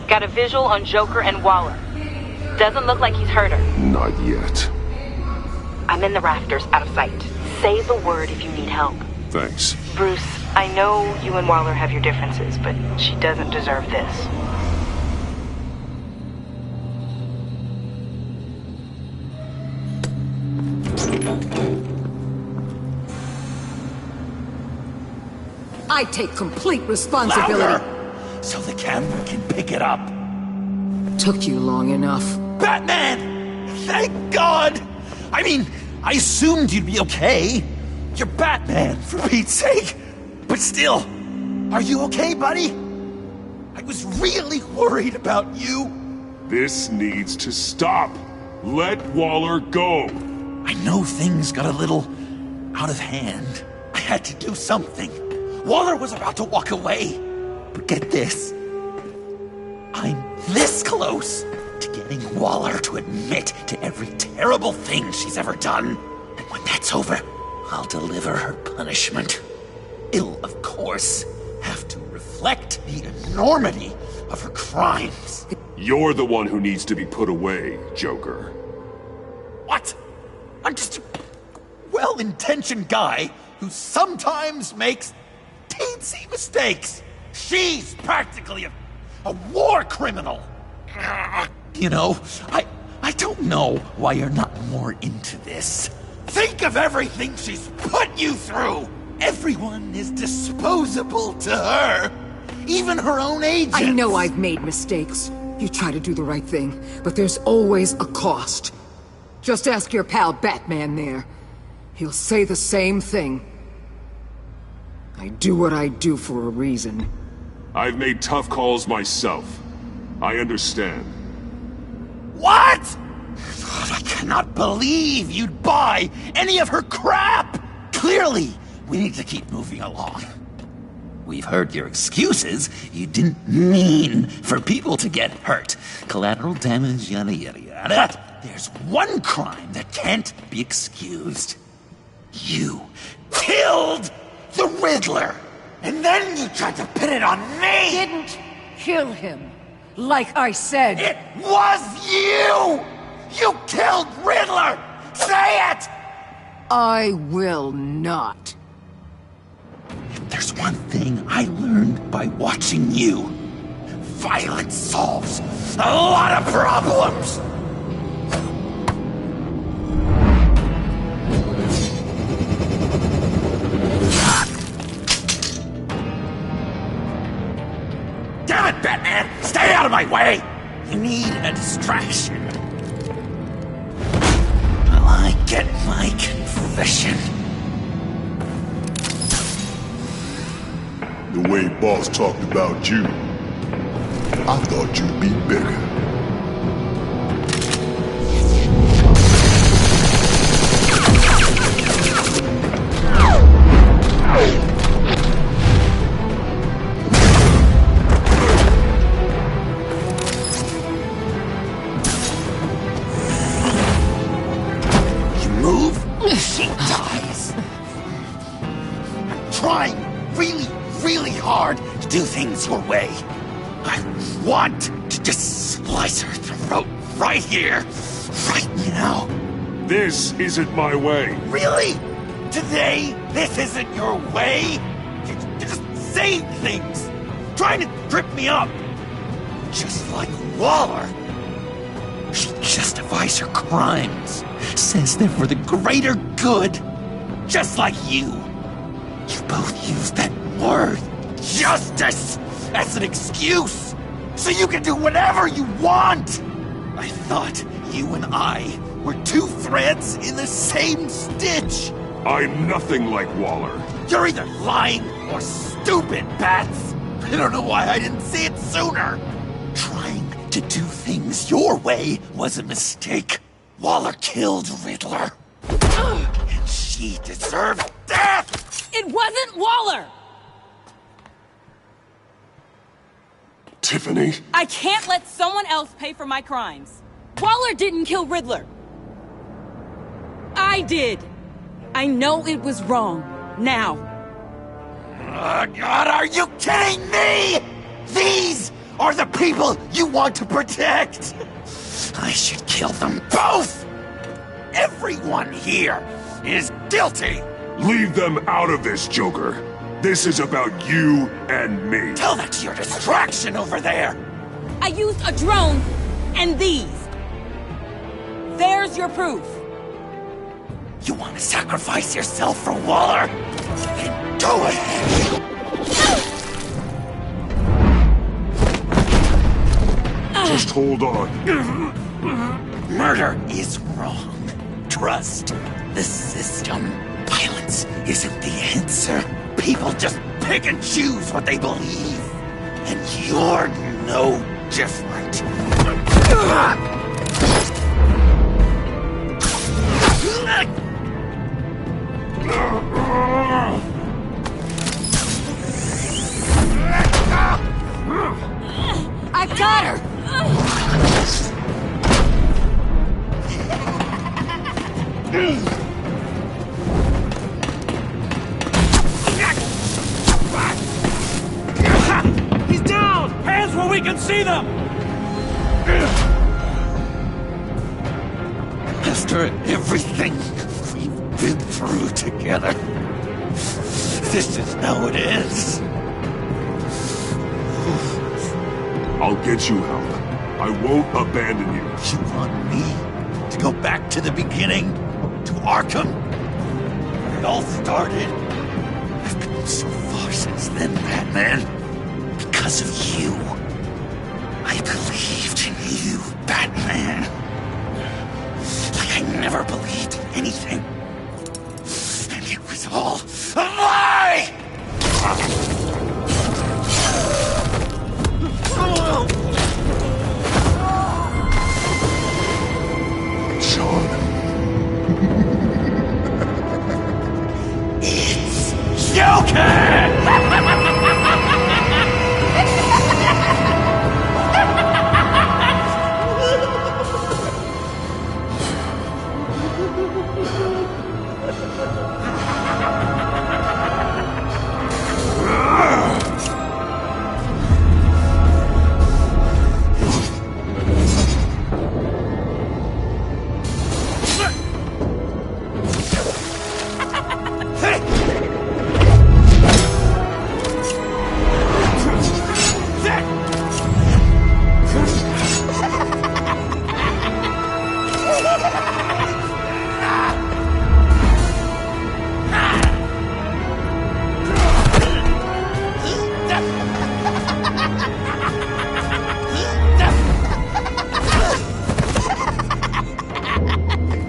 got a visual on Joker and Waller. Doesn't look like he's hurt her. Not yet. I'm in the rafters, out of sight. Say the word if you need help. Thanks. Bruce, I know you and Waller have your differences, but she doesn't deserve this. I take complete responsibility. Louder! So the camera can pick it up. Took you long enough. Batman! Thank God! I mean, I assumed you'd be okay. You're Batman, for Pete's sake. But still, are you okay, buddy? I was really worried about you. This needs to stop. Let Waller go. I know things got a little out of hand. I had to do something. Waller was about to walk away. But get this. I'm this close to getting Waller to admit to every terrible thing she's ever done. And when that's over, I'll deliver her punishment. It'll, of course, have to reflect the enormity of her crimes. You're the one who needs to be put away, Joker. What? I'm just a well-intentioned guy who sometimes makes teensy mistakes. She's practically a war criminal. You know, I don't know why you're not more into this. Think of everything she's put you through! Everyone is disposable to her. Even her own agents. I know I've made mistakes. You try to do the right thing, but there's always a cost. Just ask your pal Batman there. He'll say the same thing. I do what I do for a reason. I've made tough calls myself. I understand. What? God, I cannot believe you'd buy any of her crap! Clearly, we need to keep moving along. We've heard your excuses. You didn't mean for people to get hurt. Collateral damage, yada yada yada. But there's one crime that can't be excused. You killed the Riddler! And then you tried to pin it on me! Didn't kill him. Like I said. It was you! You killed Riddler! Say it! I will not. If there's one thing I learned by watching you, violence solves a lot of problems! Damn it, Batman! Stay out of my way! You need a distraction. Will I get my confession? The way Boss talked about you, I thought you'd be bigger. You move, she dies. I'm trying really hard to do things your way. I want to just slice her throat right here, right now. This isn't my way. Really? Today, this isn't your way? You're just saying things, trying to trip me up. Just like Waller. She justifies her crimes, says they're for the greater good, just like you. You both use that word, justice, as an excuse, so you can do whatever you want. I thought you and I were two threads in the same stitch. I'm nothing like Waller. You're either lying or stupid, Bats. I don't know why I didn't see it sooner. Trying to do things your way was a mistake. Waller killed Riddler. And she deserved death! It wasn't Waller! Tiffany? I can't let someone else pay for my crimes. Waller didn't kill Riddler. I did. I know it was wrong. Now. God, are you kidding me? These are the people you want to protect. I should kill them both. Everyone here is guilty. Leave them out of this, Joker. This is about you and me. Tell that to your distraction over there. I used a drone and these. There's your proof. You want to sacrifice yourself for Waller? Then go ahead. Just hold on. Murder is wrong. Trust the system. Violence isn't the answer. People just pick and choose what they believe. And you're no different. I got her! see them! After everything we've been through together, this is how it is. I'll get you help. I won't abandon you. You want me to go back to the beginning? To Arkham? Where it all started? I've come so far since then, Batman. Because of you. I believed in you, Batman. Like I never believed in anything. And it was all a lie! Sean. It's Joker!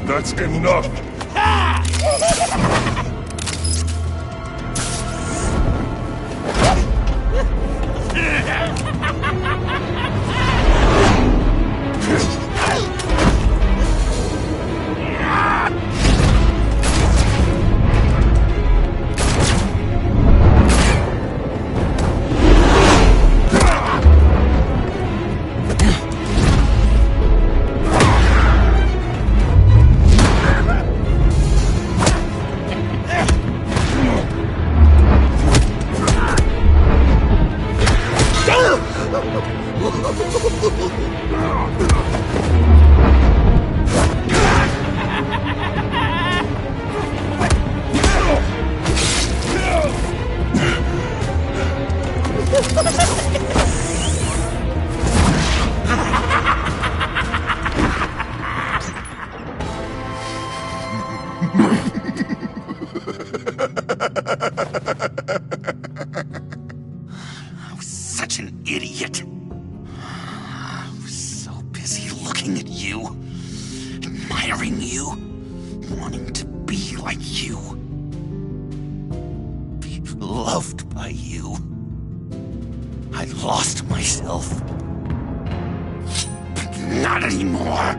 That's enough! I was such an idiot. I was so busy looking at you, admiring you, wanting to be like you, be loved by you. I lost myself. But not anymore.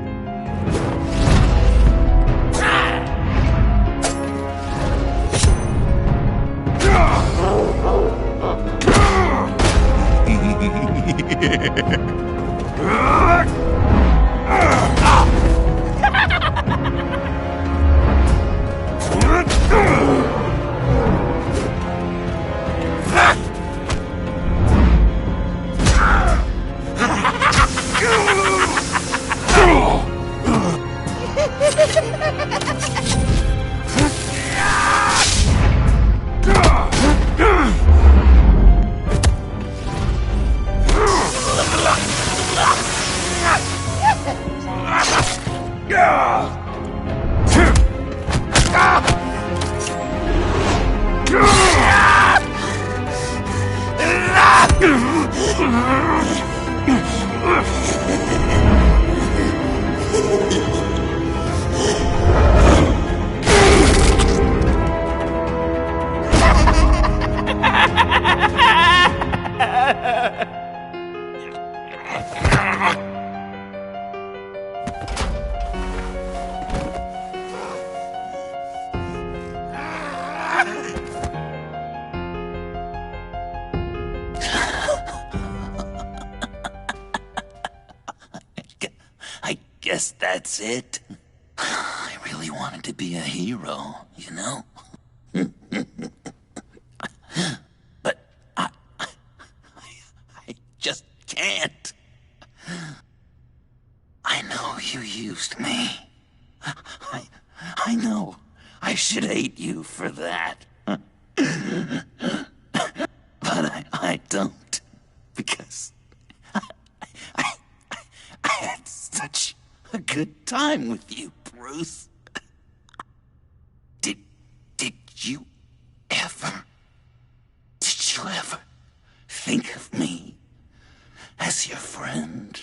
I guess that's it. I really wanted to be a hero, you know? But I just can't. know. I should hate you for that. But I don't. Because I had such a good time with you, Bruce. Did you ever think of me as your friend?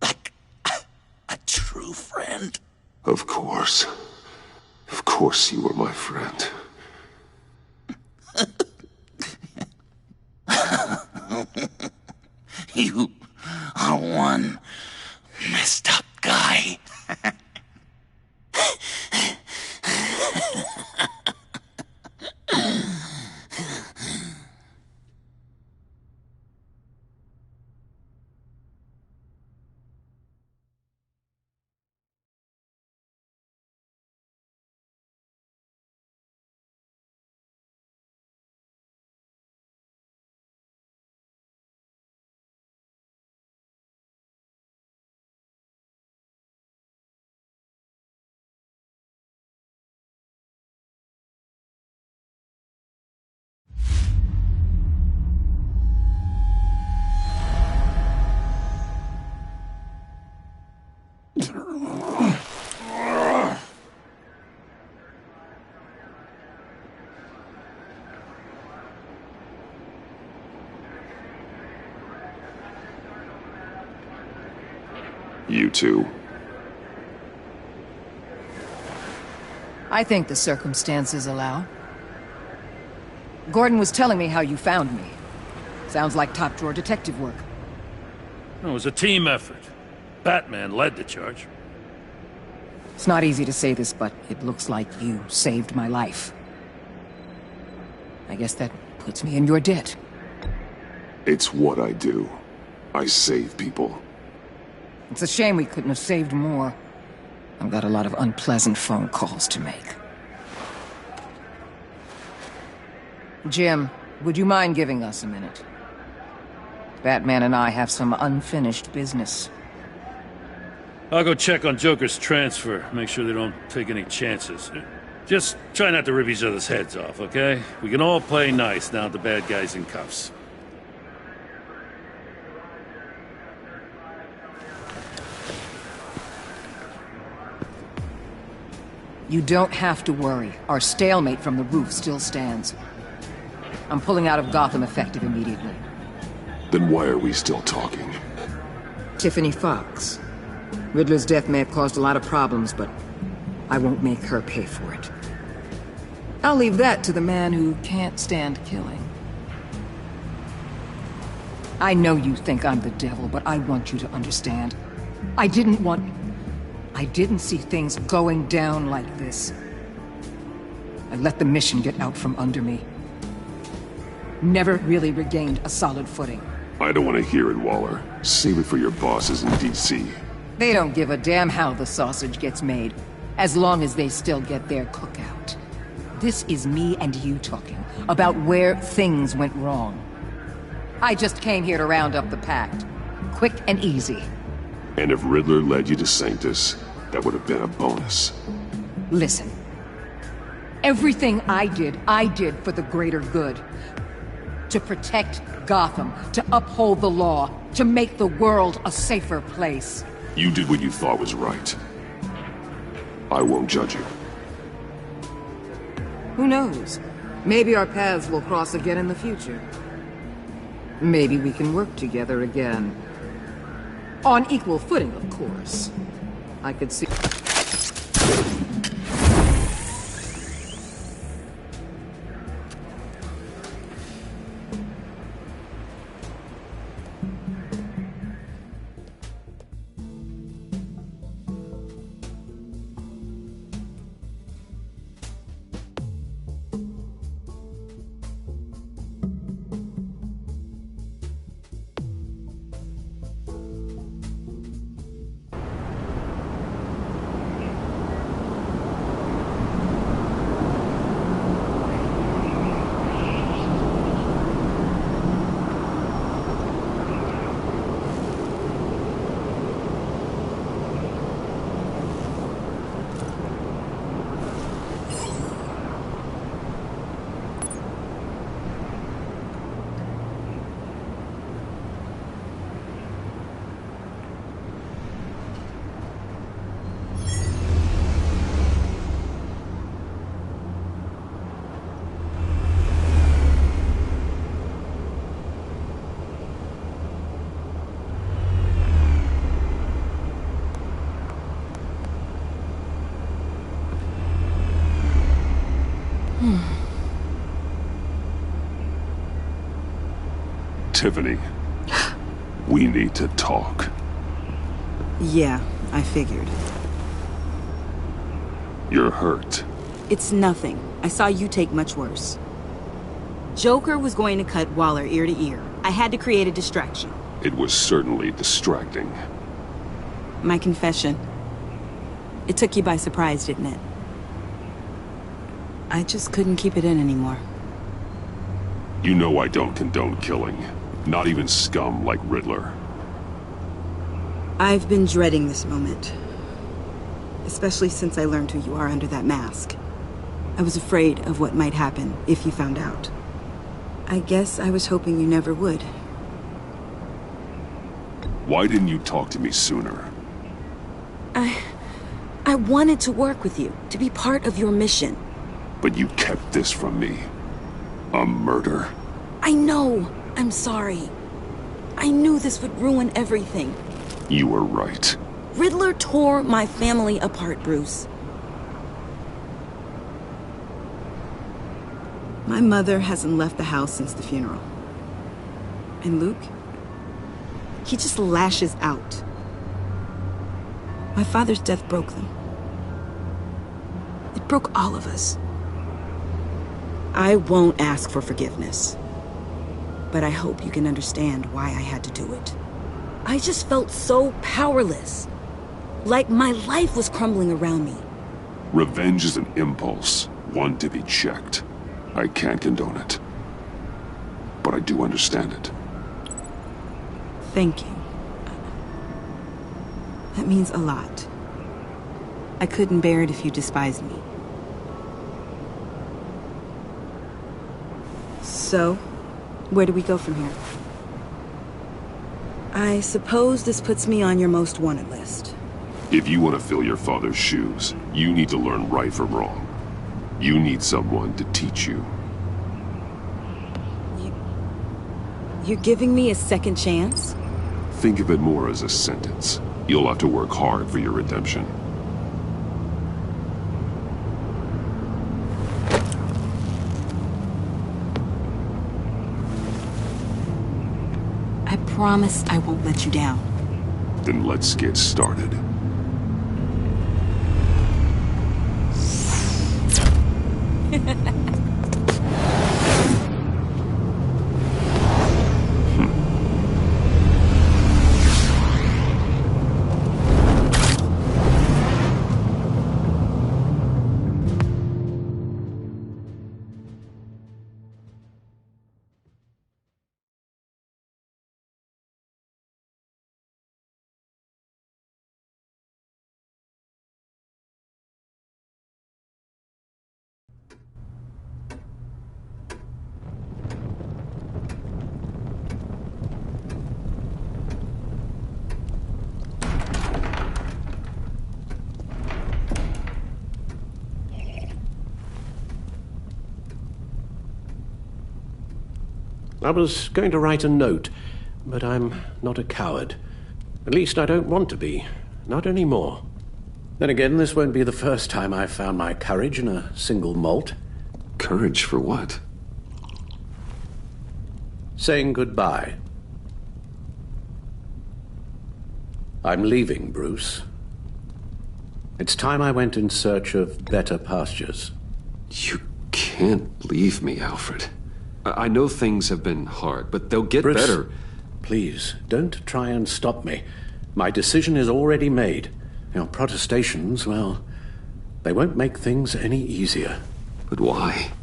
Like a true friend? Of course. Of course you were my friend. You are one messed up guy. You two. I think the circumstances allow. Gordon was telling me how you found me. Sounds like top-drawer detective work. It was a team effort. Batman led the charge. It's not easy to say this, but it looks like you saved my life. I guess that puts me in your debt. It's what I do. I save people. It's a shame we couldn't have saved more. I've got a lot of unpleasant phone calls to make. Jim, would you mind giving us a minute? Batman and I have some unfinished business. I'll go check on Joker's transfer, make sure they don't take any chances. Just try not to rip each other's heads off, okay? We can all play nice now that the bad guy's in cuffs. You don't have to worry. Our stalemate from the roof still stands. I'm pulling out of Gotham effective immediately. Then why are we still talking? Tiffany Fox. Riddler's death may have caused a lot of problems, but I won't make her pay for it. I'll leave that to the man who can't stand killing. I know you think I'm the devil, but I want you to understand. I didn't see things going down like this. I let the mission get out from under me. Never really regained a solid footing. I don't want to hear it, Waller. Save it for your bosses in DC. They don't give a damn how the sausage gets made, as long as they still get their cookout. This is me and you talking about where things went wrong. I just came here to round up the pact. Quick and easy. And if Riddler led you to Sanctus, that would have been a bonus. Listen. Everything I did for the greater good. To protect Gotham, to uphold the law, to make the world a safer place. You did what you thought was right. I won't judge you. Who knows? Maybe our paths will cross again in the future. Maybe we can work together again. On equal footing, of course. I could see... Tiffany, we need to talk. Yeah, I figured. You're hurt. It's nothing. I saw you take much worse. Joker was going to cut Waller ear to ear. I had to create a distraction. It was certainly distracting. My confession. It took you by surprise, didn't it? I just couldn't keep it in anymore. You know I don't condone killing. Not even scum like Riddler. I've been dreading this moment. Especially since I learned who you are under that mask. I was afraid of what might happen if you found out. I guess I was hoping you never would. Why didn't you talk to me sooner? I wanted to work with you, to be part of your mission. But you kept this from me. A murder. I know. I'm sorry. I knew this would ruin everything. You were right. Riddler tore my family apart, Bruce. My mother hasn't left the house since the funeral. And Luke? He just lashes out. My father's death broke them. It broke all of us. I won't ask for forgiveness. But I hope you can understand why I had to do it. I just felt so powerless. Like my life was crumbling around me. Revenge is an impulse, one to be checked. I can't condone it. But I do understand it. Thank you. That means a lot. I couldn't bear it if you despised me. So, where do we go from here? I suppose this puts me on your most wanted list. If you want to fill your father's shoes, you need to learn right from wrong. You need someone to teach you. You're giving me a second chance? Think of it more as a sentence. You'll have to work hard for your redemption. I promise I won't let you down. Then let's get started. I was going to write a note, but I'm not a coward. At least I don't want to be. Not anymore. Then again, this won't be the first time I've found my courage in a single malt. Courage for what? Saying goodbye. I'm leaving, Bruce. It's time I went in search of better pastures. You can't leave me, Alfred. I know things have been hard, but they'll get Bruce, better. Please, don't try and stop me. My decision is already made. Your protestations, well, they won't make things any easier. But why?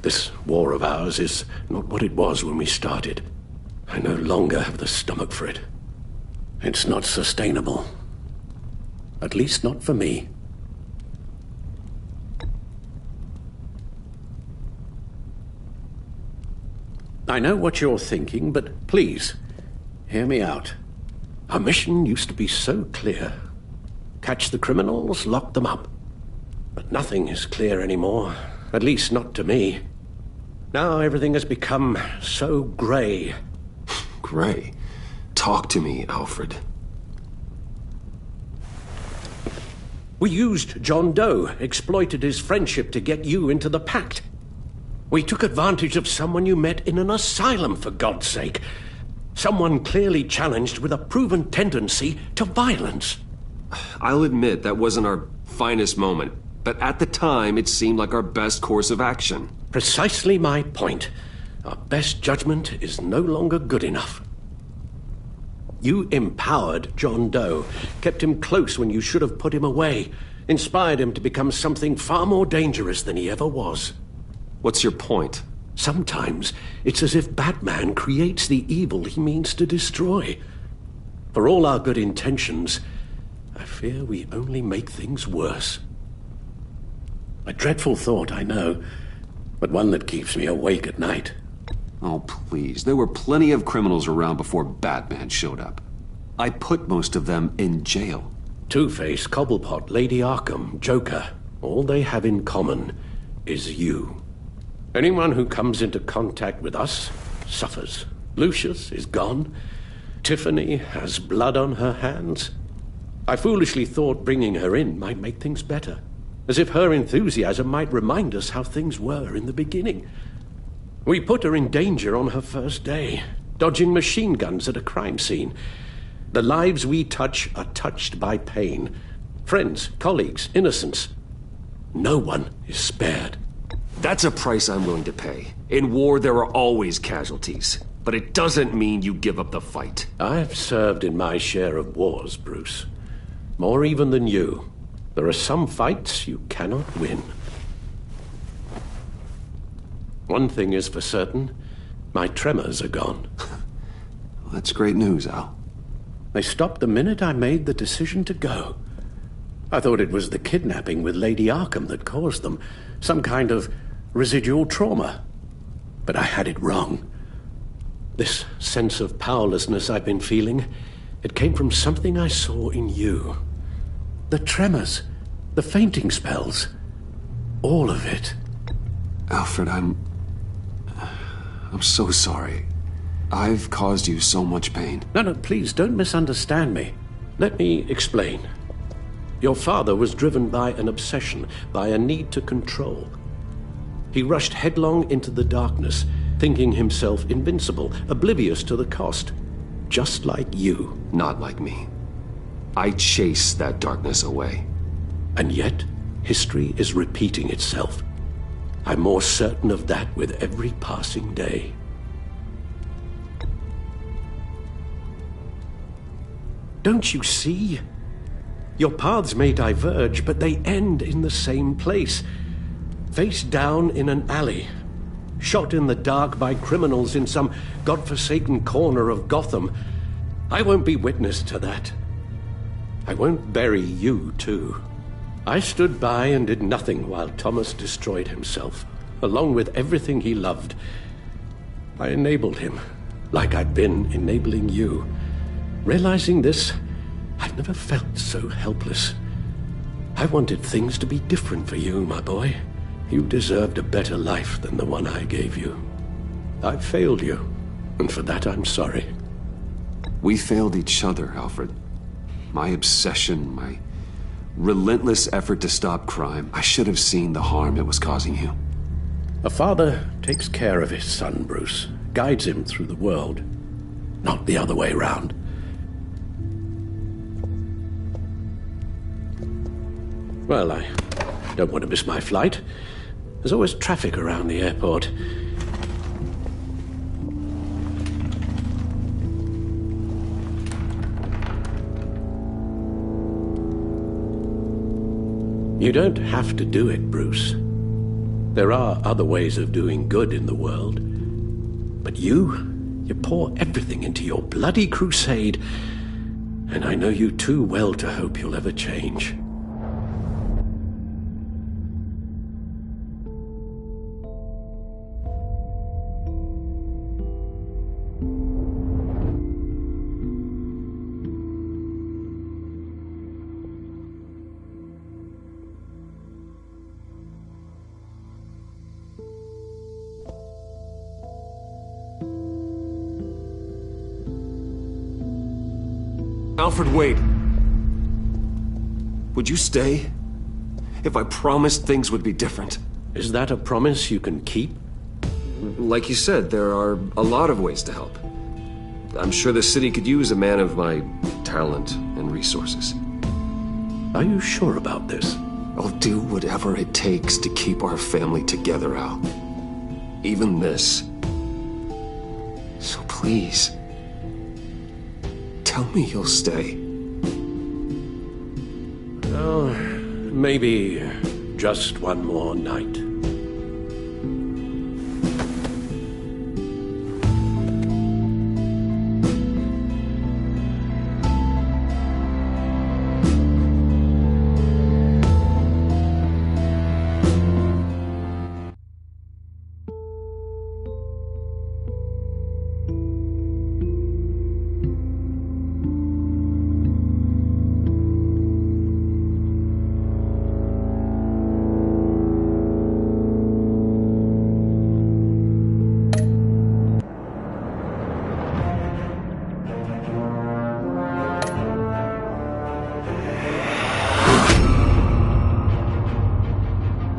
This war of ours is not what it was when we started. I no longer have the stomach for it. It's not sustainable. At least not for me. I know what you're thinking, but please, hear me out. Our mission used to be so clear. Catch the criminals, lock them up. But nothing is clear anymore, at least not to me. Now everything has become so grey. Grey? Talk to me, Alfred. We used John Doe, exploited his friendship to get you into the pact. We took advantage of someone you met in an asylum, for God's sake. Someone clearly challenged with a proven tendency to violence. I'll admit that wasn't our finest moment, but at the time it seemed like our best course of action. Precisely my point. Our best judgment is no longer good enough. You empowered John Doe, kept him close when you should have put him away, inspired him to become something far more dangerous than he ever was. What's your point? Sometimes it's as if Batman creates the evil he means to destroy. For all our good intentions, I fear we only make things worse. A dreadful thought, I know, but one that keeps me awake at night. Oh, please. There were plenty of criminals around before Batman showed up. I put most of them in jail. Two-Face, Cobblepot, Lady Arkham, Joker, all they have in common is you. Anyone who comes into contact with us suffers. Lucius is gone. Tiffany has blood on her hands. I foolishly thought bringing her in might make things better, as if her enthusiasm might remind us how things were in the beginning. We put her in danger on her first day, dodging machine guns at a crime scene. The lives we touch are touched by pain. Friends, colleagues, innocents. No one is spared. That's a price I'm willing to pay. In war, there are always casualties. But it doesn't mean you give up the fight. I've served in my share of wars, Bruce. More even than you. There are some fights you cannot win. One thing is for certain. My tremors are gone. That's great news, Al. They stopped the minute I made the decision to go. I thought it was the kidnapping with Lady Arkham that caused them. Some kind of residual trauma. But I had it wrong. This sense of powerlessness I've been feeling, it came from something I saw in you. The tremors, the fainting spells, all of it. Alfred, I'm so sorry. I've caused you so much pain. No, please, don't misunderstand me. Let me explain. Your father was driven by an obsession, by a need to control. He rushed headlong into the darkness, thinking himself invincible, oblivious to the cost. Just like you. Not like me. I chased that darkness away. And yet, history is repeating itself. I'm more certain of that with every passing day. Don't you see? Your paths may diverge, but they end in the same place. Face down in an alley. Shot in the dark by criminals in some godforsaken corner of Gotham. I won't be witness to that. I won't bury you, too. I stood by and did nothing while Thomas destroyed himself, along with everything he loved. I enabled him, like I'd been enabling you. Realizing this, I've never felt so helpless. I wanted things to be different for you, my boy. You deserved a better life than the one I gave you. I failed you, and for that I'm sorry. We failed each other, Alfred. My obsession, my relentless effort to stop crime. I should have seen the harm it was causing you. A father takes care of his son, Bruce. Guides him through the world. Not the other way around. Well, I don't want to miss my flight. There's always traffic around the airport. You don't have to do it, Bruce. There are other ways of doing good in the world. But you pour everything into your bloody crusade, and I know you too well to hope you'll ever change. Alfred, wait. Would you stay? If I promised things would be different. Is that a promise you can keep? like you said, there are a lot of ways to help. I'm sure the city could use a man of my talent and resources. Are you sure about this? I'll do whatever it takes to keep our family together, Al. Even this. So please, tell me you'll stay. Oh, maybe just one more night.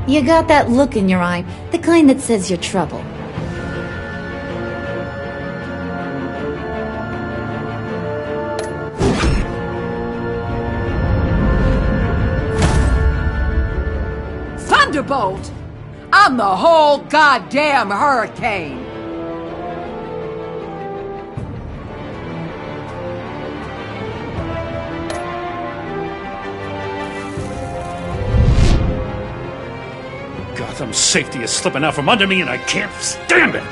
You got that look in your eye, the kind that says you're trouble. Thunderbolt! I'm the whole goddamn hurricane! Gotham's safety is slipping out from under me and I can't stand it!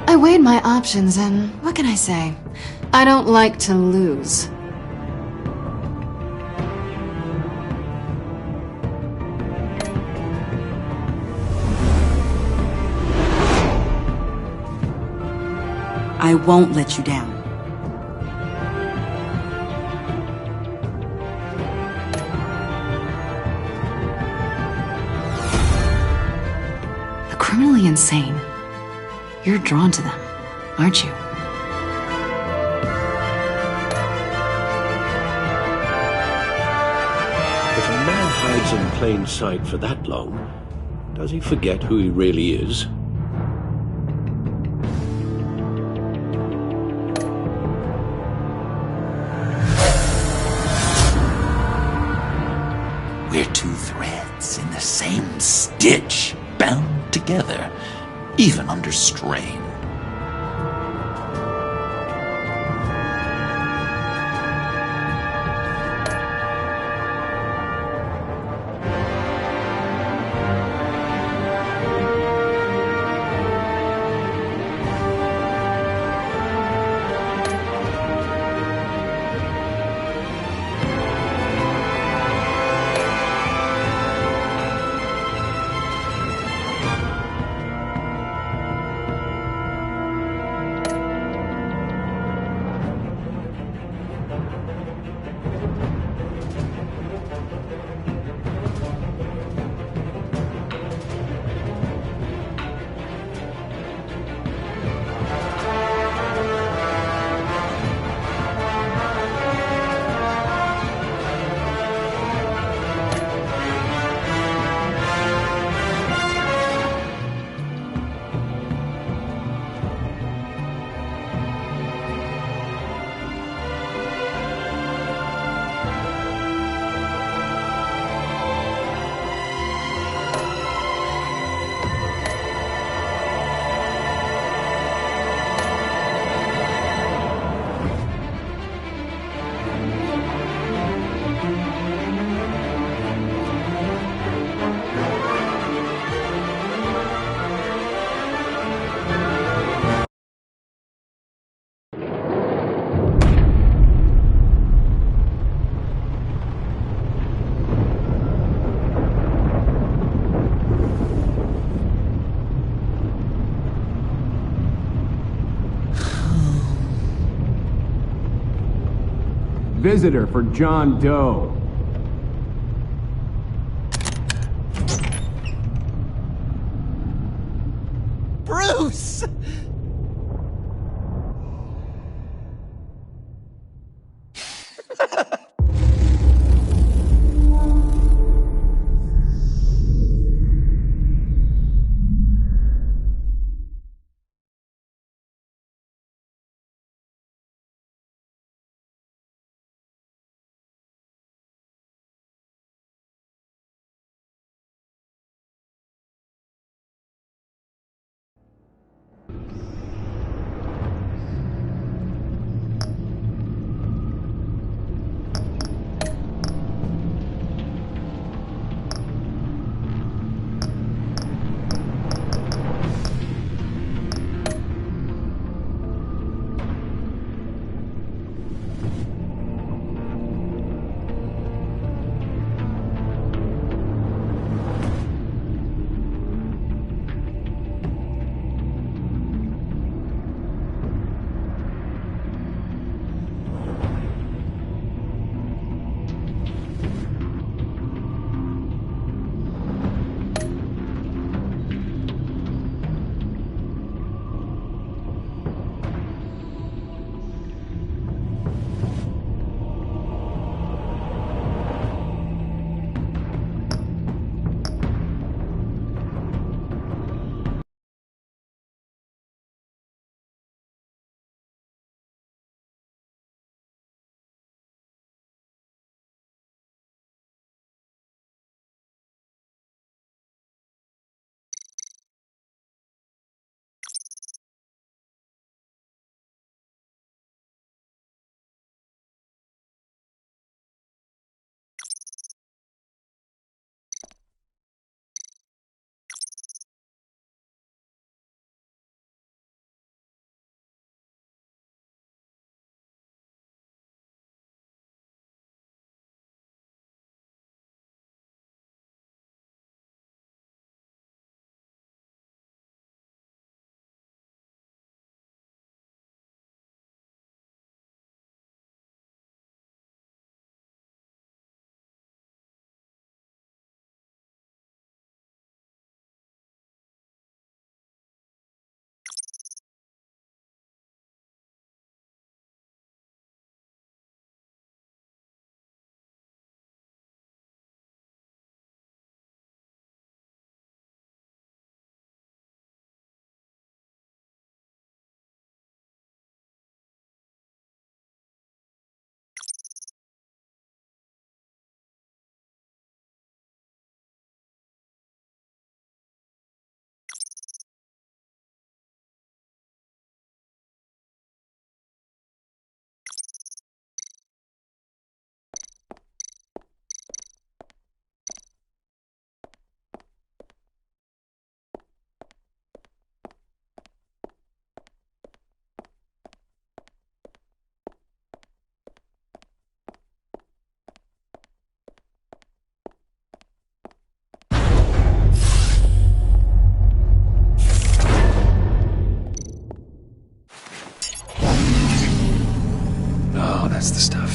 I weighed my options and what can I say? I don't like to lose. I won't let you down. The criminally insane. You're drawn to them, aren't you? If a man hides in plain sight for that long, does he forget who he really is? We're two threads in the same stitch, bound together, even under strain. Visitor for John Doe. Bruce! the stuff.